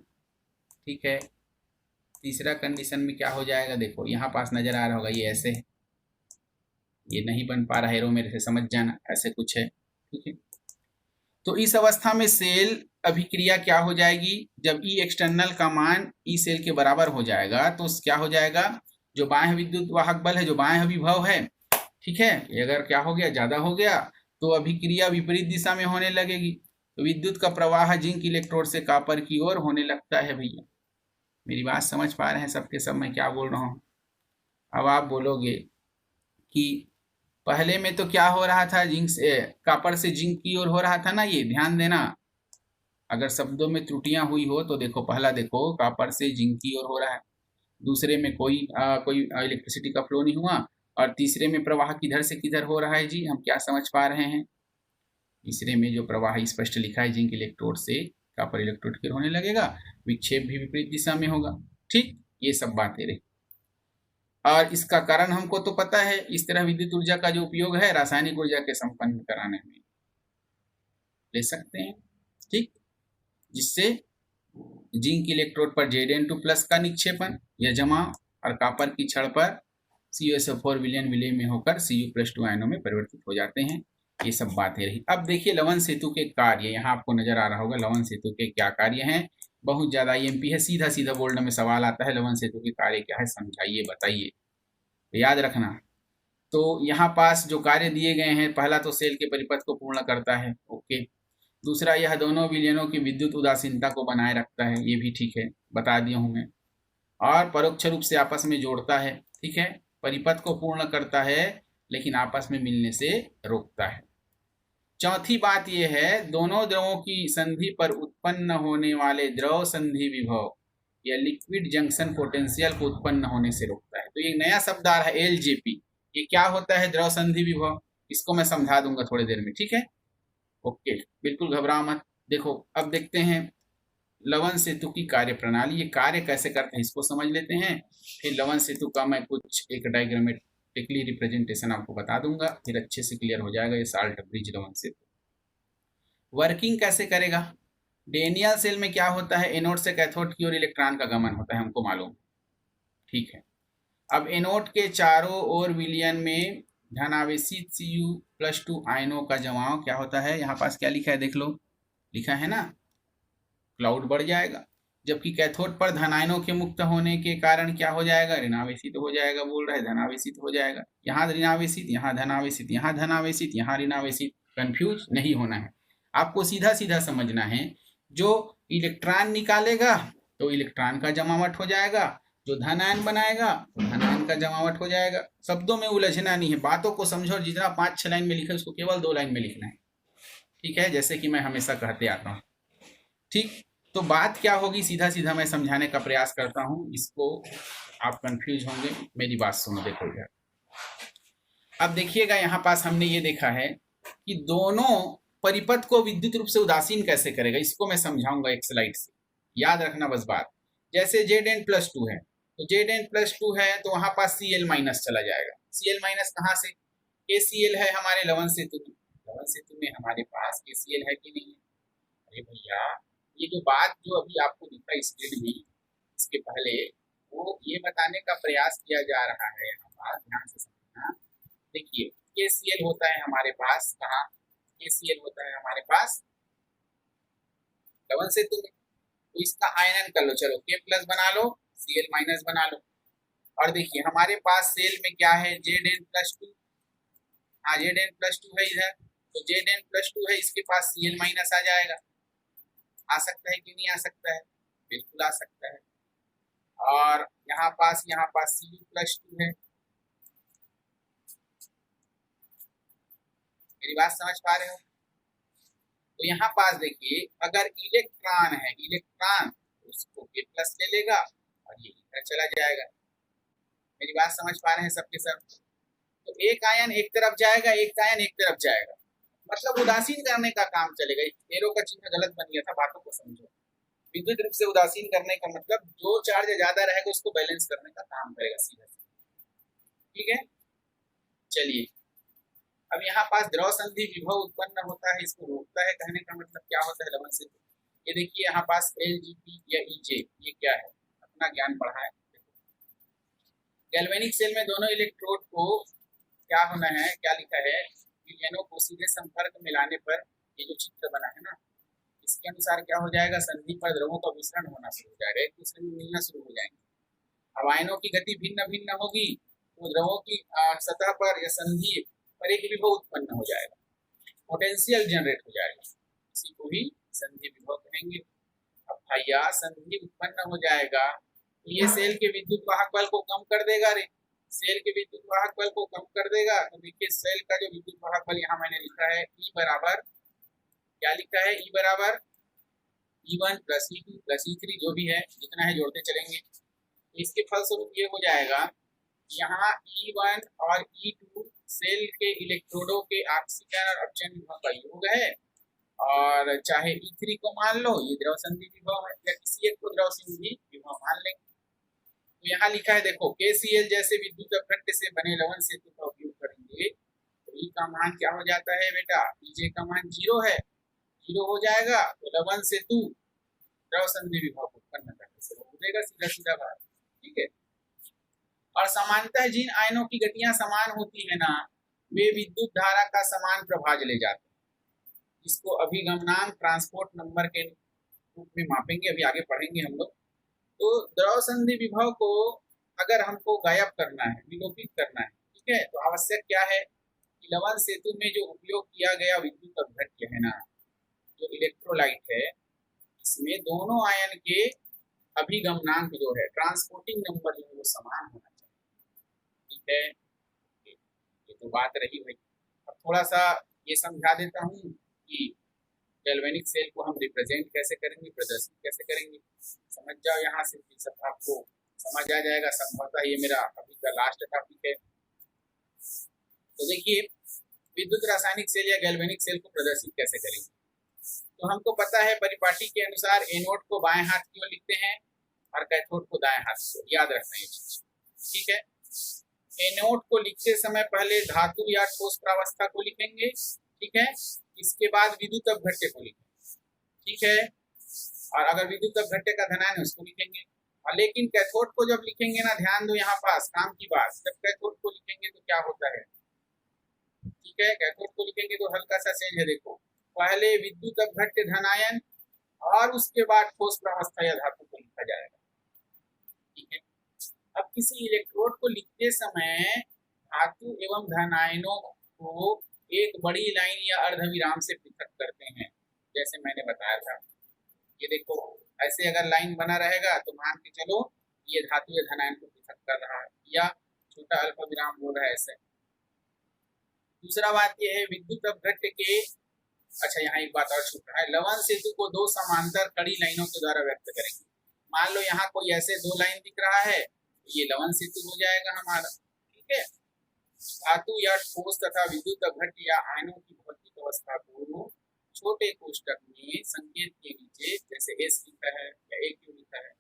ठीक है। तीसरा कंडीशन में क्या हो जाएगा, देखो यहाँ पास नजर आ रहा होगा ये ऐसे है, ये नहीं बन पा रहा है, एरो मेरे से समझ जाना, ऐसे कुछ है, ठीक है। तो इस अवस्था में सेल अभिक्रिया क्या हो जाएगी, जब ई एक्सटर्नल का मान ई सेल के बराबर हो जाएगा तो क्या हो जाएगा, जो बाह्य विद्युत वाहक बल है, जो बाह्य विभव है, ठीक है, ये अगर क्या हो गया, ज्यादा हो गया तो अभिक्रिया विपरीत दिशा में होने लगेगी। तो विद्युत का प्रवाह जिंक इलेक्ट्रोड से कॉपर की ओर होने लगता है। भैया मेरी बात समझ पा रहे हैं सबके सब मैं क्या बोल रहा हूँ। अब आप बोलोगे कि पहले में तो क्या हो रहा था, जिंक से कॉपर से जिंक की ओर हो रहा था ना, ये ध्यान देना। अगर शब्दों में त्रुटियां हुई हो तो देखो, पहला देखो कॉपर से जिंक की ओर हो रहा है, दूसरे में कोई इलेक्ट्रिसिटी का फ्लो नहीं हुआ, और तीसरे में प्रवाह किधर से किधर हो रहा है जी, हम क्या समझ पा रहे हैं। तीसरे में जो प्रवाह स्पष्ट लिखा है, जिंक इलेक्ट्रोड से कॉपर इलेक्ट्रोड की ओर होने लगेगा, विक्षेप भी विपरीत दिशा में होगा, ठीक। ये सब बातें रही, और इसका कारण हमको तो पता है। इस तरह विद्युत ऊर्जा का जो उपयोग है रासायनिक ऊर्जा के संपन्न कराने में ले सकते हैं, ठीक। जिससे जिंक इलेक्ट्रोड पर Zn2+ का निक्षेपण या जमा और कॉपर की छड़ पर CuSO4 विलयन विलय में होकर Cu+2 आयनों में परिवर्तित हो जाते हैं। ये सब बातें रही। अब देखिए लवण सेतु के कार्य, यहाँ आपको नजर आ रहा होगा लवण सेतु के क्या कार्य हैं। बहुत ज्यादा EMP है, सीधा सीधा बोल्ड में सवाल आता है, लवण सेतु के कार्य क्या है, समझाइए बताइए, तो याद रखना। तो यहाँ पास जो कार्य दिए गए हैं, पहला तो सेल के परिपथ को पूर्ण करता है, ओके। दूसरा, यह दोनों विलयनों की विद्युत उदासीनता को बनाए रखता है, ये भी ठीक है, बता दिया हूं मैं। और परोक्ष रूप से आपस में जोड़ता है, ठीक है, परिपथ को पूर्ण करता है लेकिन आपस में मिलने से रोकता है। चौथी बात यह है, दोनों द्रवों की संधि पर उत्पन्न होने वाले द्रव संधि विभव या लिक्विड जंक्शन पोटेंशियल को उत्पन्न होने से रोकता है। तो ये नया शब्द आ रहा है एलजेपी, ये क्या होता है द्रव संधि विभव, इसको मैं समझा दूंगा थोड़ी देर में, ठीक है। ओके, बिल्कुल घबराओ मत। देखो अब देखते हैं लवन सेतु की कार्य प्रणाली, ये कार्य कैसे करते हैं इसको समझ लेते हैं, फिर लवन सेतु का मैं कुछ एक डायग्रामेटिकली रिप्रेजेंटेशन आपको बता दूंगा, फिर अच्छे से क्लियर हो जाएगा ये साल्ट ब्रिज लवन सेतु। वर्किंग कैसे करेगा, डेनियल सेल में क्या होता है, एनोड से कैथोड की ओर इलेक्ट्रॉन का गमन होता है, हमको मालूम, ठीक है। अब एनोड के चारों ओर विलयन में धनावेशित Cu+2 आयनों का जमाव क्या होता है, यहाँ पास क्या लिखा है देख लो, लिखा है ना, क्लाउड बढ़ जाएगा। जबकि कैथोड पर धनायनों के मुक्त होने के कारण क्या हो जाएगा, ऋणावेशित हो जाएगा, बोल रहा है धनावेशित हो जाएगा। यहाँ ऋणावेशित, यहाँ धनावेशित, यहाँ धनावेशित, यहाँ ऋणावेशित, कंफ्यूज नहीं होना है, आपको सीधा सीधा समझना है। जो इलेक्ट्रॉन निकालेगा तो इलेक्ट्रॉन का जमावट हो जाएगा, जो धन आयन बनाएगा तो धन आयन का जमावट हो जाएगा। शब्दों में उलझना नहीं है, बातों को समझो, और जितना 5-6 लाइन में लिखा है उसको केवल 2 लाइन में लिखना है, ठीक है, जैसे कि मैं हमेशा कहते आता हूँ, ठीक। तो बात क्या होगी, सीधा सीधा मैं समझाने का प्रयास करता हूं, इसको आप कंफ्यूज होंगे, मेरी बात सुनो, देखो यार। अब देखिएगा यहाँ पास हमने ये देखा है कि दोनों परिपथ को विद्युत रूप से उदासीन कैसे करेगा, इसको मैं समझाऊंगा एक स्लाइड से, याद रखना बस बात। जैसे Zn+2 है, तो Zn+2 है तो वहां पास Cl- चला जाएगा। Cl- कहाँ से, KCl है हमारे लवन सेतु में, लवन सेतु में हमारे पास KCl है कि नहीं है। अरे भैया, ये जो बात जो अभी आपको दिखा स्क्रीन में, इसके पहले वो ये बताने का प्रयास किया जा रहा है, यहाँ पास ध्यान से समझना। देखिए KCl होता है हमारे पास कहाँ, KCl होता है हमारे पास लवन सेतु में, तो इसका आयनन कर लो, चलो K+ बना लो, Cl- बना लो। और देखिए हमारे पास सेल में क्या है, Zn+2, हाँ Zn+2 है इधर, तो Zn+2 है, इसके पास Cl- आ जाएगा, आ सकता है कि नहीं आ सकता है, बिल्कुल आ सकता है। और यहाँ पास Cu+2 है, मेरी बात समझ पा रहे हो। तो यहाँ पास देखिए अगर इलेक्ट्रॉन है, इलेक्ट्रॉन उसको K+ ले लेगा और ये इधर चला जाएगा, मेरी बात समझ पा रहे हैं सबके सब। तो एक आयन एक तरफ जाएगा, एक आयन एक तरफ जाएगा, मतलब उदासीन करने का काम चलेगा। एरो का चिन्ह गलत बन गया था, बातों को समझो। विद्युत रूप से उदासीन करने का मतलब जो चार्ज ज्यादा रहेगा उसको बैलेंस करने का काम करेगा सीधा, ठीक है। चलिए अब यहाँ पास द्रव संधि विभव उत्पन्न होता है, इसको रोकता है, कहने का मतलब क्या होता है लवन से। ये देखिए यहाँ पास LGP या EJ, ये क्या है, अपना ज्ञान बढ़ा है। गैल्वेनिक सेल में दोनों इलेक्ट्रोड को क्या होना है, क्या लिखा है, विलयनों को सीधे संपर्क में लाने पर ये जो चित्र बना है ना, इसके अनुसार क्या हो जाएगा, संधि पर द्रवों का मिश्रण होना शुरू हो जाएगा, एक दूसरे में मिलना शुरू हो जाएंगे। अब आयनों की गति भिन्न भिन्न होगी, तो द्रवों की सतह पर या संधि पर एक विभव उत्पन्न हो जाएगा, पोटेंशियल जनरेट हो जाएगा, इसी को ही संधि विभव कहेंगे। अब भैया संधि उत्पन्न हो जाएगा तो ये सेल के विद्युत वाहक बल को कम कर देगा रे, सेल के विद्युत वाहक बल को कम कर देगा। तो देखिए सेल का जो विद्युत वाहक बल यहाँ मैंने लिखा है E बराबर, क्या लिखा है, E बराबर E1 + E2 + E3, जो भी है जितना है जोड़ते चलेंगे। तो इसके फलस्वरूप ये हो जाएगा, यहाँ E1 और E2 सेल के इलेक्ट्रोडों के ऑक्सीकरण और अपचयन विभव का योग है, और चाहे E3 को मान लो ये द्रव संधि विभव है, या किसी एक को द्रव संधि विभव मान लेंगे। तो यहाँ लिखा है देखो, KCl जैसे विद्युत अपघट्ट से बने लवन सेतु का उपयोग करेंगे तो E का मान क्या हो जाता है बेटा, EJ का मान 0 है, 0 हो जाएगा, तो लवन सेतु द्रव संधि विभव उत्पन्न करने से रोक देगा, सीधा सीधा बात, ठीक है। और समानतः जिन आयनों की गतियां समान होती है ना, वे विद्युत धारा का समान प्रभाज ले जाते हैं। इसको अभिगमनांक ट्रांसपोर्ट नंबर के रूप में मापेंगे, अभी आगे पढ़ेंगे हम लोग। तो द्रव संधि विभव को अगर हमको गायब करना है, विलोपित करना है, ठीक है, तो आवश्यक क्या है कि लवन सेतु में जो उपयोग किया गया विद्युत अपघट्य है ना, जो इलेक्ट्रोलाइट है इसमें दोनों आयन के अभिगमनांक जो है, ट्रांसपोर्टिंग नंबर जो है वो समान होना चाहिए। ठीक है, ये तो बात रही भाई। अब थोड़ा सा ये समझा देता हूँ कि गैल्वेनिक सेल को हम रिप्रेजेंट कैसे करेंगे, प्रदर्शित कैसे करेंगे। समझ जाओ यहाँ से, सब आपको समझ आ जाएगा। संभवतः ये मेरा अभी का लास्ट टॉपिक है। तो देखिए, विद्युत रासायनिक सेल या गैल्वेनिक सेल को प्रदर्शित कैसे करेंगे। तो हमको पता है परिपाटी के अनुसार एनोड को बाएं हाथ की ओर लिखते हैं और कैथोड को दाएं हाथ की ओर, याद रखना ये चीज। ठीक है, एनोड को लिखते समय पहले धातु या ठोस प्रावस्था को लिखेंगे। ठीक है, इसके बाद विद्युत अपघट्य को लिखेंगे। ठीक है, और अगर विद्युत अपघट्य का धनायन है उसको लिखेंगे। और लेकिन कैथोड को जब लिखेंगे ना, ध्यान दो यहाँ पास काम की बात, जब कैथोड को लिखेंगे तो क्या होता है। ठीक है, कैथोड को लिखेंगे तो हल्का सा चेंज है, देखो पहले विद्युत अपघट्य धनायन और उसके बाद ठोस प्रावस्था या धातु को लिखा जाएगा। ठीक है, अब किसी इलेक्ट्रोड को लिखते समय धातु एवं धनायनों को एक बड़ी लाइन या अर्धविराम से पृथक करते हैं, जैसे मैंने बताया था। ये देखो ऐसे अगर लाइन बना रहेगा तो मान के चलो ये धातु या धनायन को पृथक कर रहा है, या छोटा अल्प विराम बोल रहा है ऐसे। दूसरा बात यह है विद्युत अपघट्य के, अच्छा यहाँ एक बात और छूट रहा है, लवण सेतु को दो समांतर कड़ी लाइनों के द्वारा व्यक्त करेंगे। मान लो यहाँ कोई ऐसे दो लाइन दिख रहा है, तो ये लवण सेतु हो जाएगा हमारा। ठीक है, धातु या ठोस तथा विद्युत अपघट्य या आयनों की भौतिक अवस्था को छोटे कोष्ठक में संकेत के नीचे, जैसे एस लिखा है या ए क्यू लिखा है,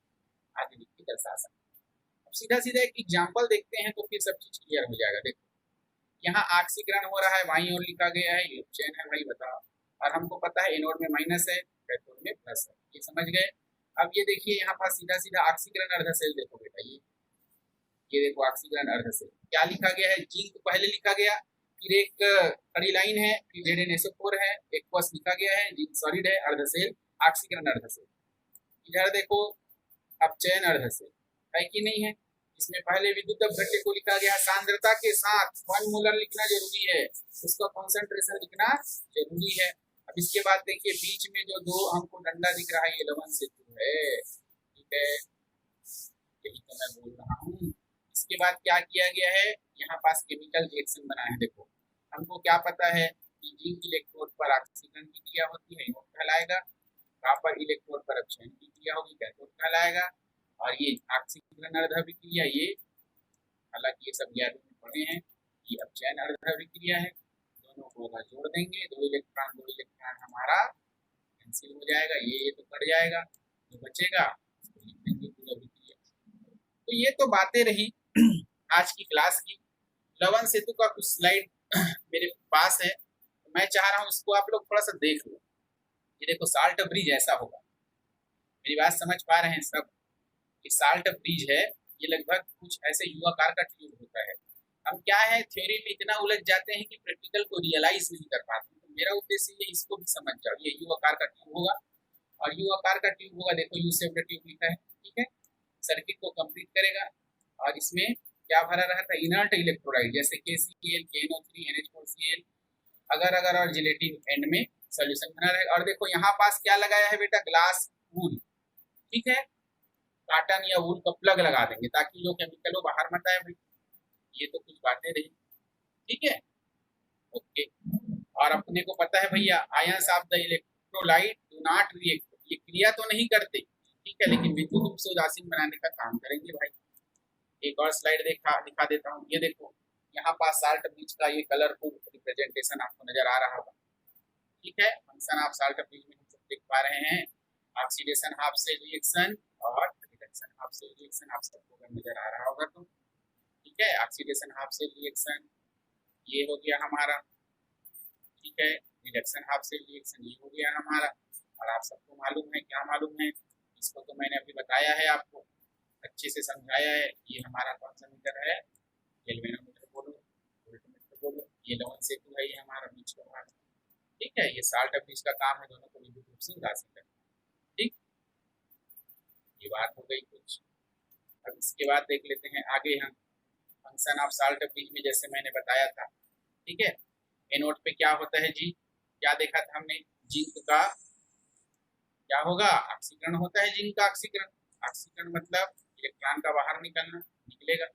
आदि लिख के दर्शा सकते हैं। अब सीधा सीधा एक एग्जाम्पल देखते हैं तो फिर सब चीज क्लियर हो जाएगा। देखो यहाँ ऑक्सीकरण हो रहा है, बाईं ओर लिखा गया है, ये चेन है भाई बताओ, और हमको पता है एनोड में माइनस है, कैथोड में प्लस है, ये समझ गए। अब ये देखिए यहाँ पास सीधा सीधा ऑक्सीकरण अर्ध सेल देखो बेटा, ये देखो ऑक्सीकरण अर्ध सेल क्या लिखा गया है, जिंक पहले लिखा गया, फिर एक खड़ी लाइन है, फिर ZnSO4 है, एक क्वस लिखा गया है, जिंक सॉलिड है, अर्ध सेल ऑक्सीकरण अर्ध सेल। इधर देखो अब चयन अर्ध सेल है कि नहीं है, इसमें पहले विद्युत अपघट्य को लिखा गया, सांद्रता के साथ 1 मोलर लिखना जरूरी है, उसका कॉन्सेंट्रेशन लिखना जरूरी है। अब इसके बाद देखिए बीच में जो दो हमको डंडा दिख रहा है ये लवण सेतु है। ठीक है, यही तो मैं बोल रहा हूँ। इसके बाद क्या किया गया है, यहाँ पास केमिकल रिएक्शन बना है। देखो हमको क्या पता है कि जिंक इलेक्ट्रोड पर ऑक्सीकरण की क्रिया होती है, एनोड कहलाएगा, कॉपर इलेक्ट्रोड पर अपचयन की क्रिया होगी, कैथोड कहलाएगा, और ये ऑक्सीकरण अर्ध अभिक्रिया, ये हालांकि ये सब 11वीं में पढ़े हैं, ये अपचयन अर्ध अभिक्रिया है। दोनों को अगर जोड़ देंगे दो इलेक्ट्रॉन हमारा कैंसिल हो जाएगा, ये तो कट जाएगा, जो बचेगा उसको लिख देंगे पूरा अभिक्रिया। तो ये तो बातें रही आज की क्लास की। लवण सेतु का कुछ स्लाइड मेरे पास है, तो मैं चाह रहा हूँ इसको आप लोग थोड़ा सा देख लो। ये देखो साल्ट ब्रिज ऐसा होगा, मेरी बात समझ पा रहे हैं सब। ये साल्ट ब्रिज है, ये लगभग कुछ ऐसे युवाकार का ट्यूब होता है। हम क्या है थ्योरी में इतना उलझ जाते हैं कि प्रैक्टिकल को रियलाइज नहीं कर पाते। तो मेरा उद्देश्य ये इसको भी समझ जाओ, ये युवाकार का ट्यूब होगा, और युवाकार का ट्यूब होगा, देखो यू शेप्ड ट्यूब लिखा है। ठीक है, सर्किट को कंप्लीट करेगा, और इसमें क्या भरा रहा था, इनर्ट इलेक्ट्रोलाइट जैसे KCl, KNO3, NH4Cl, अगर अगर और जिलेटिन एंड में सोल्यूशन बना रहेगा। और देखो यहाँ पास क्या लगाया है बेटा, ग्लास वूल। ठीक है, कॉटन या वूल का प्लग लगा देंगे ताकि जो केमिकल हो बाहर मत आए भाई। ये तो कुछ बातें रही। ठीक है, ओके। और अपने को पता है भैया ions of the electrolyte do not react, ये क्रिया तो नहीं करते, ठीक है, लेकिन विद्युत रूप से उदासीन बनाने का काम करेंगे भाई। एक और स्लाइड दिखा देता हूँ, ये देखो यहाँ पास साल्ट ब्रिज का ये कलरफुल रिप्रेजेंटेशन आपको नजर आ रहा होगा। ठीक है, फंक्शन ऑफ साल्ट ब्रिज में हम सब देख पा रहे हैं, ऑक्सीडेशन हाफ सेल रिएक्शन और रिडक्शन हाफ सेल रिएक्शन आप सबको नजर आ रहा होगा। तो ठीक है, ऑक्सीडेशन हाफ सेल रिएक्शन ये हो गया हमारा, ठीक है, रिडक्शन हाफ सेल रिएक्शन ये हो गया हमारा। और आप सबको मालूम है, क्या मालूम है, इसको तो मैंने अभी बताया है, आपको अच्छे से समझाया है। ये हमारा कौन सा मीटर है, गैल्वेनोमीटर बोलो, वोल्टमीटर बोलो, ये लवण सेतु है, ये हमारा बीच का भाग। ठीक है, ये साल्ट ब्रिज का काम है दोनों को विद्युत रूप से उदासीन करना। ठीक, ये बात हो गई कुछ। अब इसके बाद देख लेते हैं आगे हम फंक्शन ऑफ साल्ट ब्रिज में, जैसे मैंने बताया था। ठीक है, एनोड पे क्या होता है जी, क्या देखा था हमने, जिंक का क्या होगा, ऑक्सीकरण होता है जिंक का ऑक्सीकरण। ऑक्सीकरण मतलब इलेक्ट्रॉन का बाहर निकलना, निकलेगा।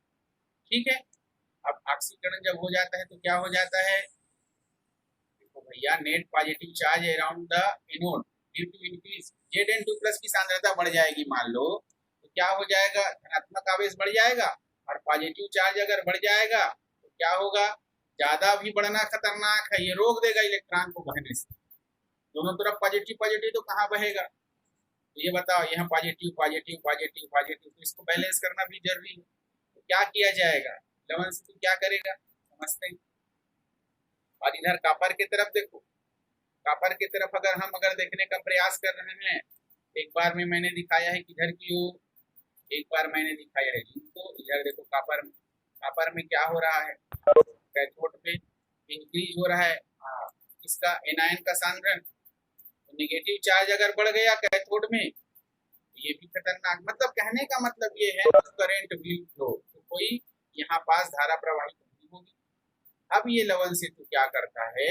ठीक है, अब ऑक्सीकरण जब हो जाता है तो क्या हो जाता है, देखो भैया, net positive charge around the anode due to increase Zn2+ की सांद्रता बढ़ जाएगी मान लो, तो क्या हो जाएगा, धनात्मक आवेश बढ़ जाएगा, और पॉजिटिव चार्ज अगर बढ़ जाएगा तो क्या होगा, ज्यादा भी बढ़ना खतरनाक है, ये रोक देगा इलेक्ट्रॉन को बहने से। दोनों तरफ पॉजिटिव पॉजिटिव तो कहाँ बहेगा, तो ये बताओ, यहाँ पॉजिटिव पॉजिटिव पॉजिटिव पॉजिटिव, तो इसको बैलेंस करना भी जरूरी है। तो क्या किया जाएगा, लवण से क्या करेगा, समझते हैं। और इधर कॉपर की तरफ देखो, कॉपर की तरफ अगर देखने का प्रयास कर रहे हैं, एक बार में मैंने दिखाया है किधर की ओर, एक बार मैंने दिखाया है जिनको, इधर देखो कॉपर में, कॉपर में क्या हो रहा है, कैथोड पे इंक्रीज हो रहा है इसका एनायन का सांद्रण, तो नेगेटिव चार्ज अगर बढ़ गया कैथोड में, ये भी खतरनाक, मतलब कहने का मतलब ये है करंट विल फ्लो, तो कोई यहाँ पास धारा प्रवाहित नहीं होगी। अब ये लवण सेतु क्या करता है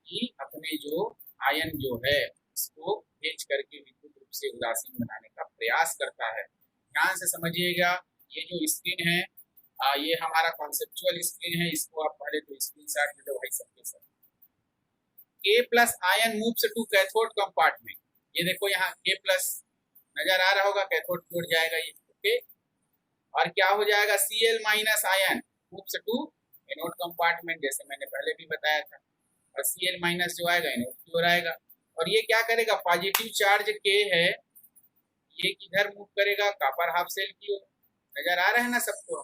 कि अपने जो आयन जो है इसको भेज करके विद्युत रूप से उदासीन बनाने का प्रयास करता है। ध्यान से समझिएगा, ये जो स्क्रीन है ये हमारा कॉन्सेप्चुअल स्क्रीन है, इसको आप पहले तो स्क्रीनशॉट ले लो भाई सबके सब। K+ आयन मूव्स टू कैथोड कंपार्टमेंट, ये देखो यहाँ K+ नजर आ रहा होगा, कैथोड की ओर जाएगा ये, ओके। और क्या हो जाएगा, Cl- आयन मूव्स टू एनोड कंपार्टमेंट, जैसे मैंने पहले भी बताया था, और Cl- जो आएगा एनोड की ओर आएगा। और ये क्या करेगा, पॉजिटिव चार्ज K है, ये किधर मूव करेगा, कॉपर हाफ सेल की ओर, नजर आ रहा है ना सबको,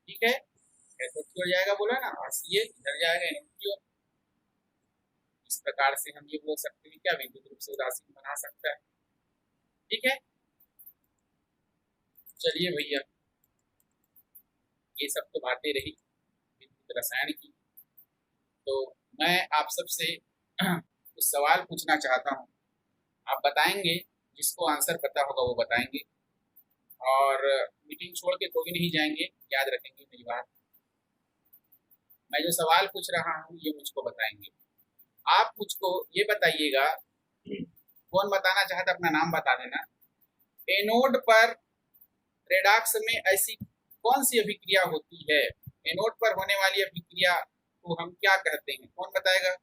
ठीक है, कैथोड की ओर जाएगा बोला ना, और Cl इधर जाएगा एनोड की ओर। इस प्रकार से हम ये बोल सकते हैं क्या, विद्युत रूप से उदासीन बना सकता है, ठीक है। चलिए भैया, ये सब तो बातें रही विद्युत रसायन की, तो मैं आप सबसे कुछ सवाल पूछना चाहता हूँ, आप बताएंगे, जिसको आंसर पता होगा वो बताएंगे, और मीटिंग छोड़ के कोई नहीं जाएंगे, याद रखेंगे मेरी बात। मैं जो सवाल पूछ रहा हूँ ये मुझको बताएंगे। आप मुझको ये बताइएगा, कौन बताना चाहता अपना नाम बता देना। एनोड पर रेडॉक्स में ऐसी कौन सी अभिक्रिया होती है, एनोड पर होने वाली अभिक्रिया को हम क्या कहते हैं, कौन बताएगा।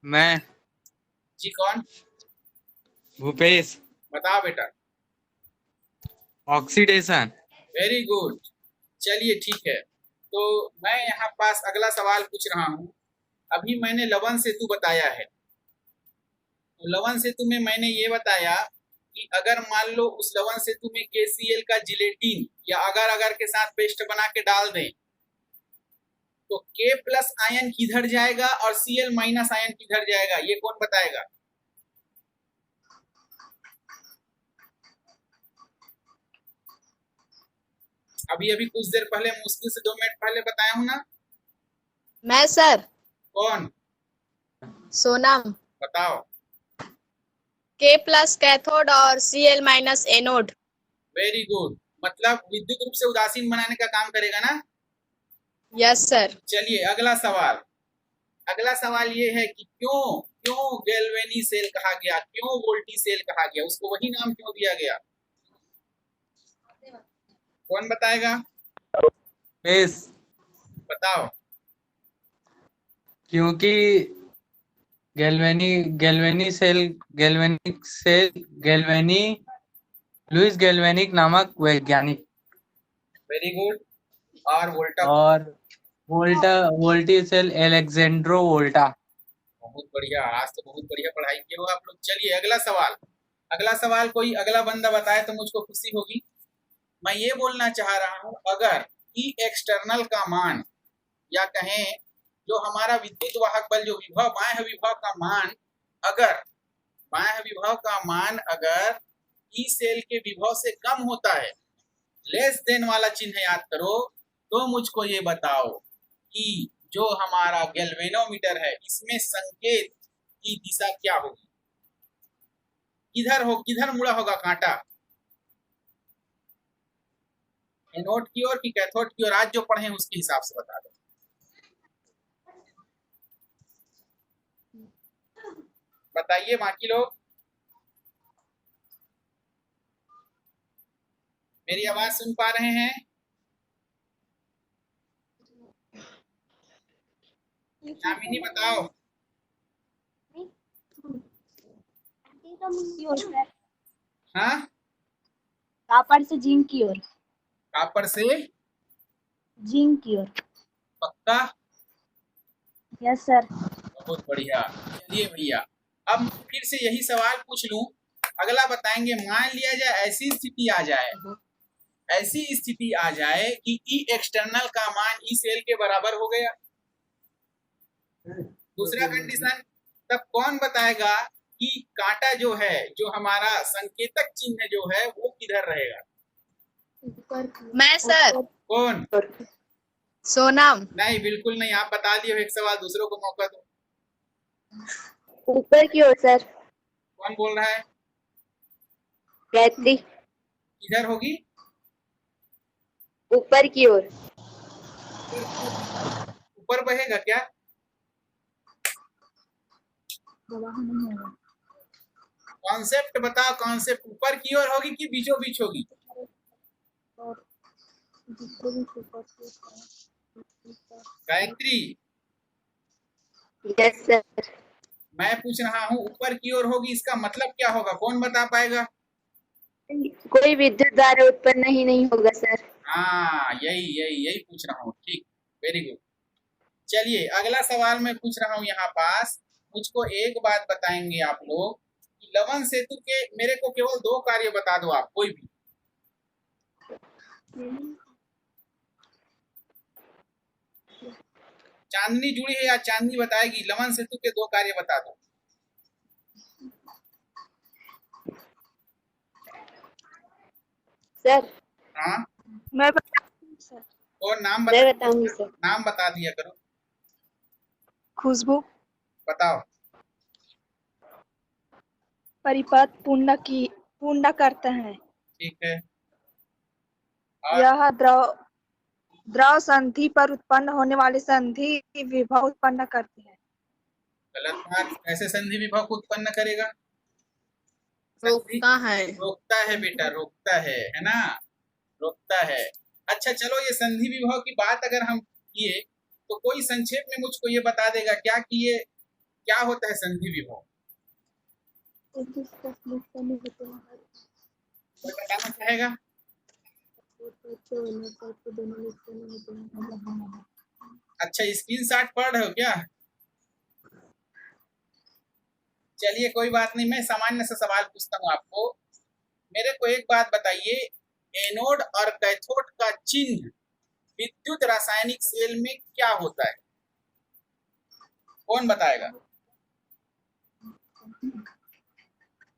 मैं। जी कौन, भूपेश। बताओ बेटा। ऑक्सीडेशन। वेरी गुड, चलिए ठीक है, तो मैं यहाँ पास अगला सवाल पूछ रहा हूँ। अभी मैंने लवण सेतु बताया है, तो लवण सेतु में मैंने ये बताया कि अगर मान लो उस लवण सेतु में KCl का जिलेटिन या अगर के साथ पेस्ट बना के डाल दें, तो K+ आयन किधर जाएगा और Cl- आयन किधर जाएगा, ये कौन बताएगा। अभी अभी कुछ देर पहले, मुश्किल से 2 मिनट पहले बताया हूं ना। मैं सर। कौन, सोनम। बताओ। K+ कैथोड और Cl- एनोड। वेरी गुड, मतलब विद्युत रूप से उदासीन बनाने का काम करेगा ना। Yes sir. चलिए अगला सवाल, अगला सवाल ये है कि क्यों क्यों गैल्वेनी सेल कहा गया, क्यों वोल्टी सेल कहा गया, उसको वही नाम क्यों दिया गया, कौन बताएगा। बेस। बताओ। क्योंकि लुइस गैल्वेनिक नामक वैज्ञानिक, वेरी गुड, और वोल्टा। और वोल्टी सेल एलेक्जेंड्रो वोल्टा। बहुत बढ़िया, आज तो बहुत बढ़िया पढ़ाई किए हो आप लोग। चलिए अगला सवाल, अगला सवाल कोई अगला बंदा बताए तो मुझको खुशी होगी। मैं ये बोलना चाह रहा हूं, अगर ई एक्सटर्नल का मान, या कहें जो हमारा विद्युत वाहक बल, जो विभव, बाह्य विभव का मान, अगर बाह्य विभव का मान अगर ई सेल के विभव से कम होता है, लेस देन वाला चिन्ह याद करो, तो मुझको ये बताओ कि जो हमारा गैल्वेनोमीटर है इसमें संकेत की दिशा क्या होगी, किधर मुड़ा होगा कांटा, एनोड की ओर कि कैथोड की ओर, आज जो पढ़े उसके हिसाब से बता दो। बताइए बाकी लोग, मेरी आवाज सुन पा रहे हैं? यामिनी बताओ। हाँ, कापर से जिंक की ओर। कापर से जिंक की ओर। पक्का? Yes sir. बहुत बढ़िया। चलिए भैया, अब फिर से यही सवाल पूछ लूं, अगला बताएंगे। मान लिया जाए ऐसी स्थिति आ जाए कि ई एक्सटर्नल का मान ई सेल के बराबर हो गया। दूसरा कंडीशन, तब कौन बताएगा कि कांटा जो है, जो हमारा संकेतक चिन्ह जो है वो किधर रहेगा? मैं सर। कौन? सोनम। नहीं, बिल्कुल नहीं। आप बता दिए, एक सवाल दूसरों को मौका दो। ऊपर की ओर सर। कौन बोल रहा है? गायत्री। किधर होगी? ऊपर की ओर। ऊपर बहेगा क्या? कॉन्सेप्ट बताओ, कॉन्सेप्ट। ऊपर की ओर होगी कि बीचों बीच होगी? Gayatri, yes sir. मैं पूछ रहा हूँ ऊपर की ओर होगी, इसका मतलब क्या होगा? कौन बता पाएगा? कोई विद्युत धारा उत्पन्न ही नहीं होगा सर। हाँ, यही यही यही पूछ रहा हूँ। ठीक, वेरी गुड। चलिए अगला सवाल मैं पूछ रहा हूँ यहाँ पास। मुझको एक बात बताएंगे आप लोग कि लवन सेतु के, मेरे को केवल 2 कार्य बता दो आप, कोई भी। चांदनी जुड़ी है या चांदनी बताएगी? लवन सेतु के 2 कार्य बता दो। सर हाँ, मैं बताऊंगी सर। और नाम मैं बताऊंगी सर। नाम बता दिया करो। खुशबू। बताओ। परिपथ पूर्ण करते हैं। ठीक है। और यह द्रव संधि पर उत्पन्न होने वाली संधि विभव उत्पन्न करती है। गलत बात। ऐसे संधि विभव को उत्पन्न करेगा? रोकता है। रोकता है बेटा, रोकता है ना? रोकता है। अच्छा चलो, ये संधि विभव की बात अगर हम किए तो कोई संक्षेप में मुझको ये बता देगा क्या कि ये क्या होता है संधि विभव? कोई बताना चाहेगा? अच्छा, स्क्रीनशॉट पढ़ रहे हो क्या? चलिए कोई बात नहीं, मैं सामान्य सा सवाल पूछता हूँ आपको। मेरे को एक बात बताइए, एनोड और कैथोड का चिन्ह विद्युत रासायनिक सेल में क्या होता है? कौन बताएगा?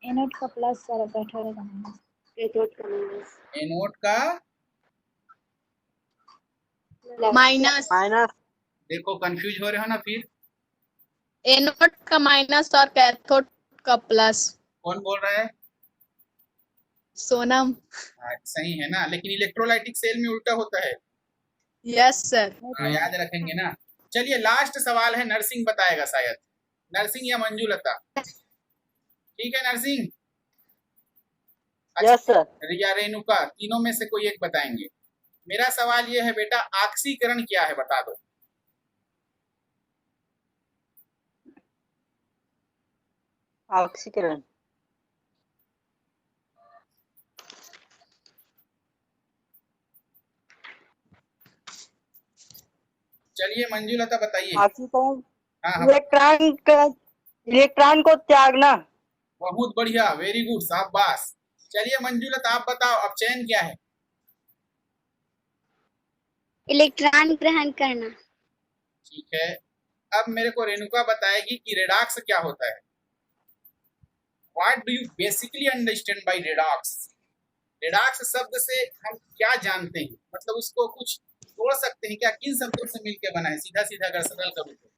एनोड का प्लस सर, कैथोड का माइनस। कैथोड का माइनस। एनोड का माइनस। देखो कंफ्यूज हो रहे हो ना फिर? एनोड का माइनस और कैथोड का प्लस। कौन बोल रहा है? सोनम। हाँ, सही है ना? लेकिन इलेक्ट्रोलाइटिक सेल में उल्टा होता है। Yes sir. हाँ, याद रखेंगे ना? चलिए लास्ट सवाल है, नरसिंह बताएगा शायद। नरसिंह या मंजूलता? ठीक है नरसिंह। Yes sir. या रेणुका, तीनों में से कोई एक बताएंगे। मेरा सवाल ये है बेटा, ऑक्सीकरण क्या है बता दो। ऑक्सीकरण। चलिए मंजूलता बताइए। ऑक्सीकरण हाँ हाँ, इलेक्ट्रॉन को त्यागना। बहुत बढ़िया, वेरी गुड, शाबाश। चलिए मंजूलता आप बताओ, अब चयन क्या है? इलेक्ट्रॉन ग्रहण करना। ठीक है। अब मेरे को रेणुका बताएगी कि रेडॉक्स क्या होता है। What do you basically understand by redox? Redox शब्द से हम क्या जानते हैं? मतलब उसको कुछ तोड़ सकते हैं क्या? किन शब्दों से मिलकर बना है? सीधा सीधा अगर सरल करूं तो।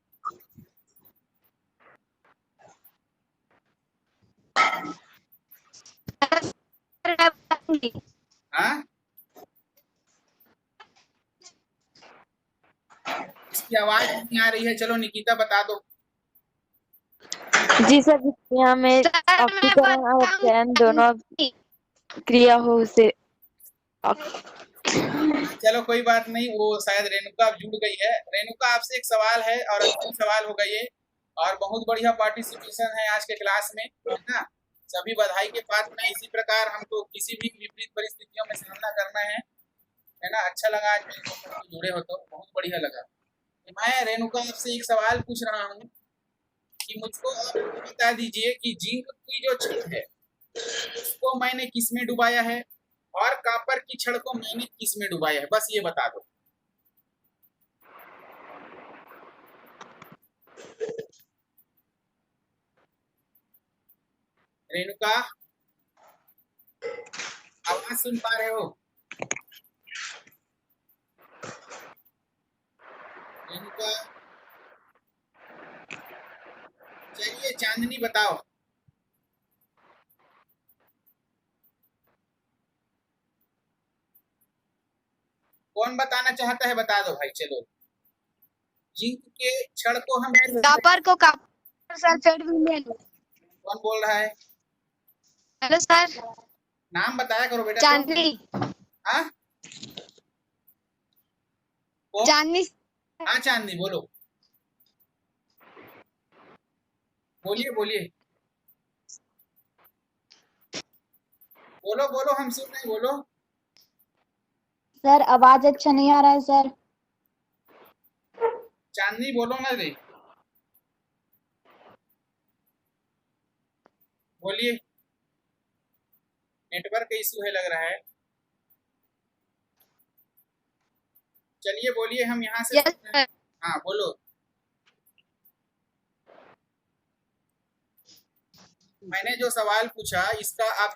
हाँ, इसकी आवाज नहीं आ रही है। चलो निकिता बता दो। जी सर, यहाँ में ऑक्सीकरण और अपचयन दोनों क्रिया हो उसे चलो कोई बात नहीं, वो शायद रेणुका अब जुड़ गई है। रेणुका आपसे एक सवाल है और अंतिम सवाल होगा ये, और बहुत बढ़िया पार्टिसिपेशन है आज के क्लास में, है ना। सभी बधाई के पात्र हैं। इसी प्रकार हमको किसी भी विपरीत परिस्थितियों में सामना करना है ना। अच्छा लगा आज में जुड़े हो तो बहुत बढ़िया लगा। मैं रेणुका आपसे एक सवाल पूछ रहा हूँ कि मुझको आप बता दीजिए कि जिंक की जो छड़ है उसको मैंने किस में डुबाया है और कॉपर की छड़ को मैंने किस में डुबाया है, बस ये बता दो। रेणुका, आवाज सुन पा रहे हो? रेणुका, चलिए चांदनी बताओ। कौन बताना चाहता है बता दो भाई। चलो, जिंक के छड़ को हम कॉपर को कॉपर सल्फेट भी ले लो। कौन बोल रहा है? हेलो सर, नाम बताया करो बेटा। चांदनी। हाँ, कौन? चांदनी। हाँ चांदनी, बोलो बोलिए बोलिए, बोलो बोलो, हम सुन रहे, बोलो। सर आवाज अच्छा नहीं आ रहा है सर। चांदनी बोलो ना रे, बोलिए। नेटवर्क इशू है लग रहा है। चलिए बोलिए, हम यहाँ से यस सर। हाँ बोलो। मैंने जो सवाल पूछा इसका आप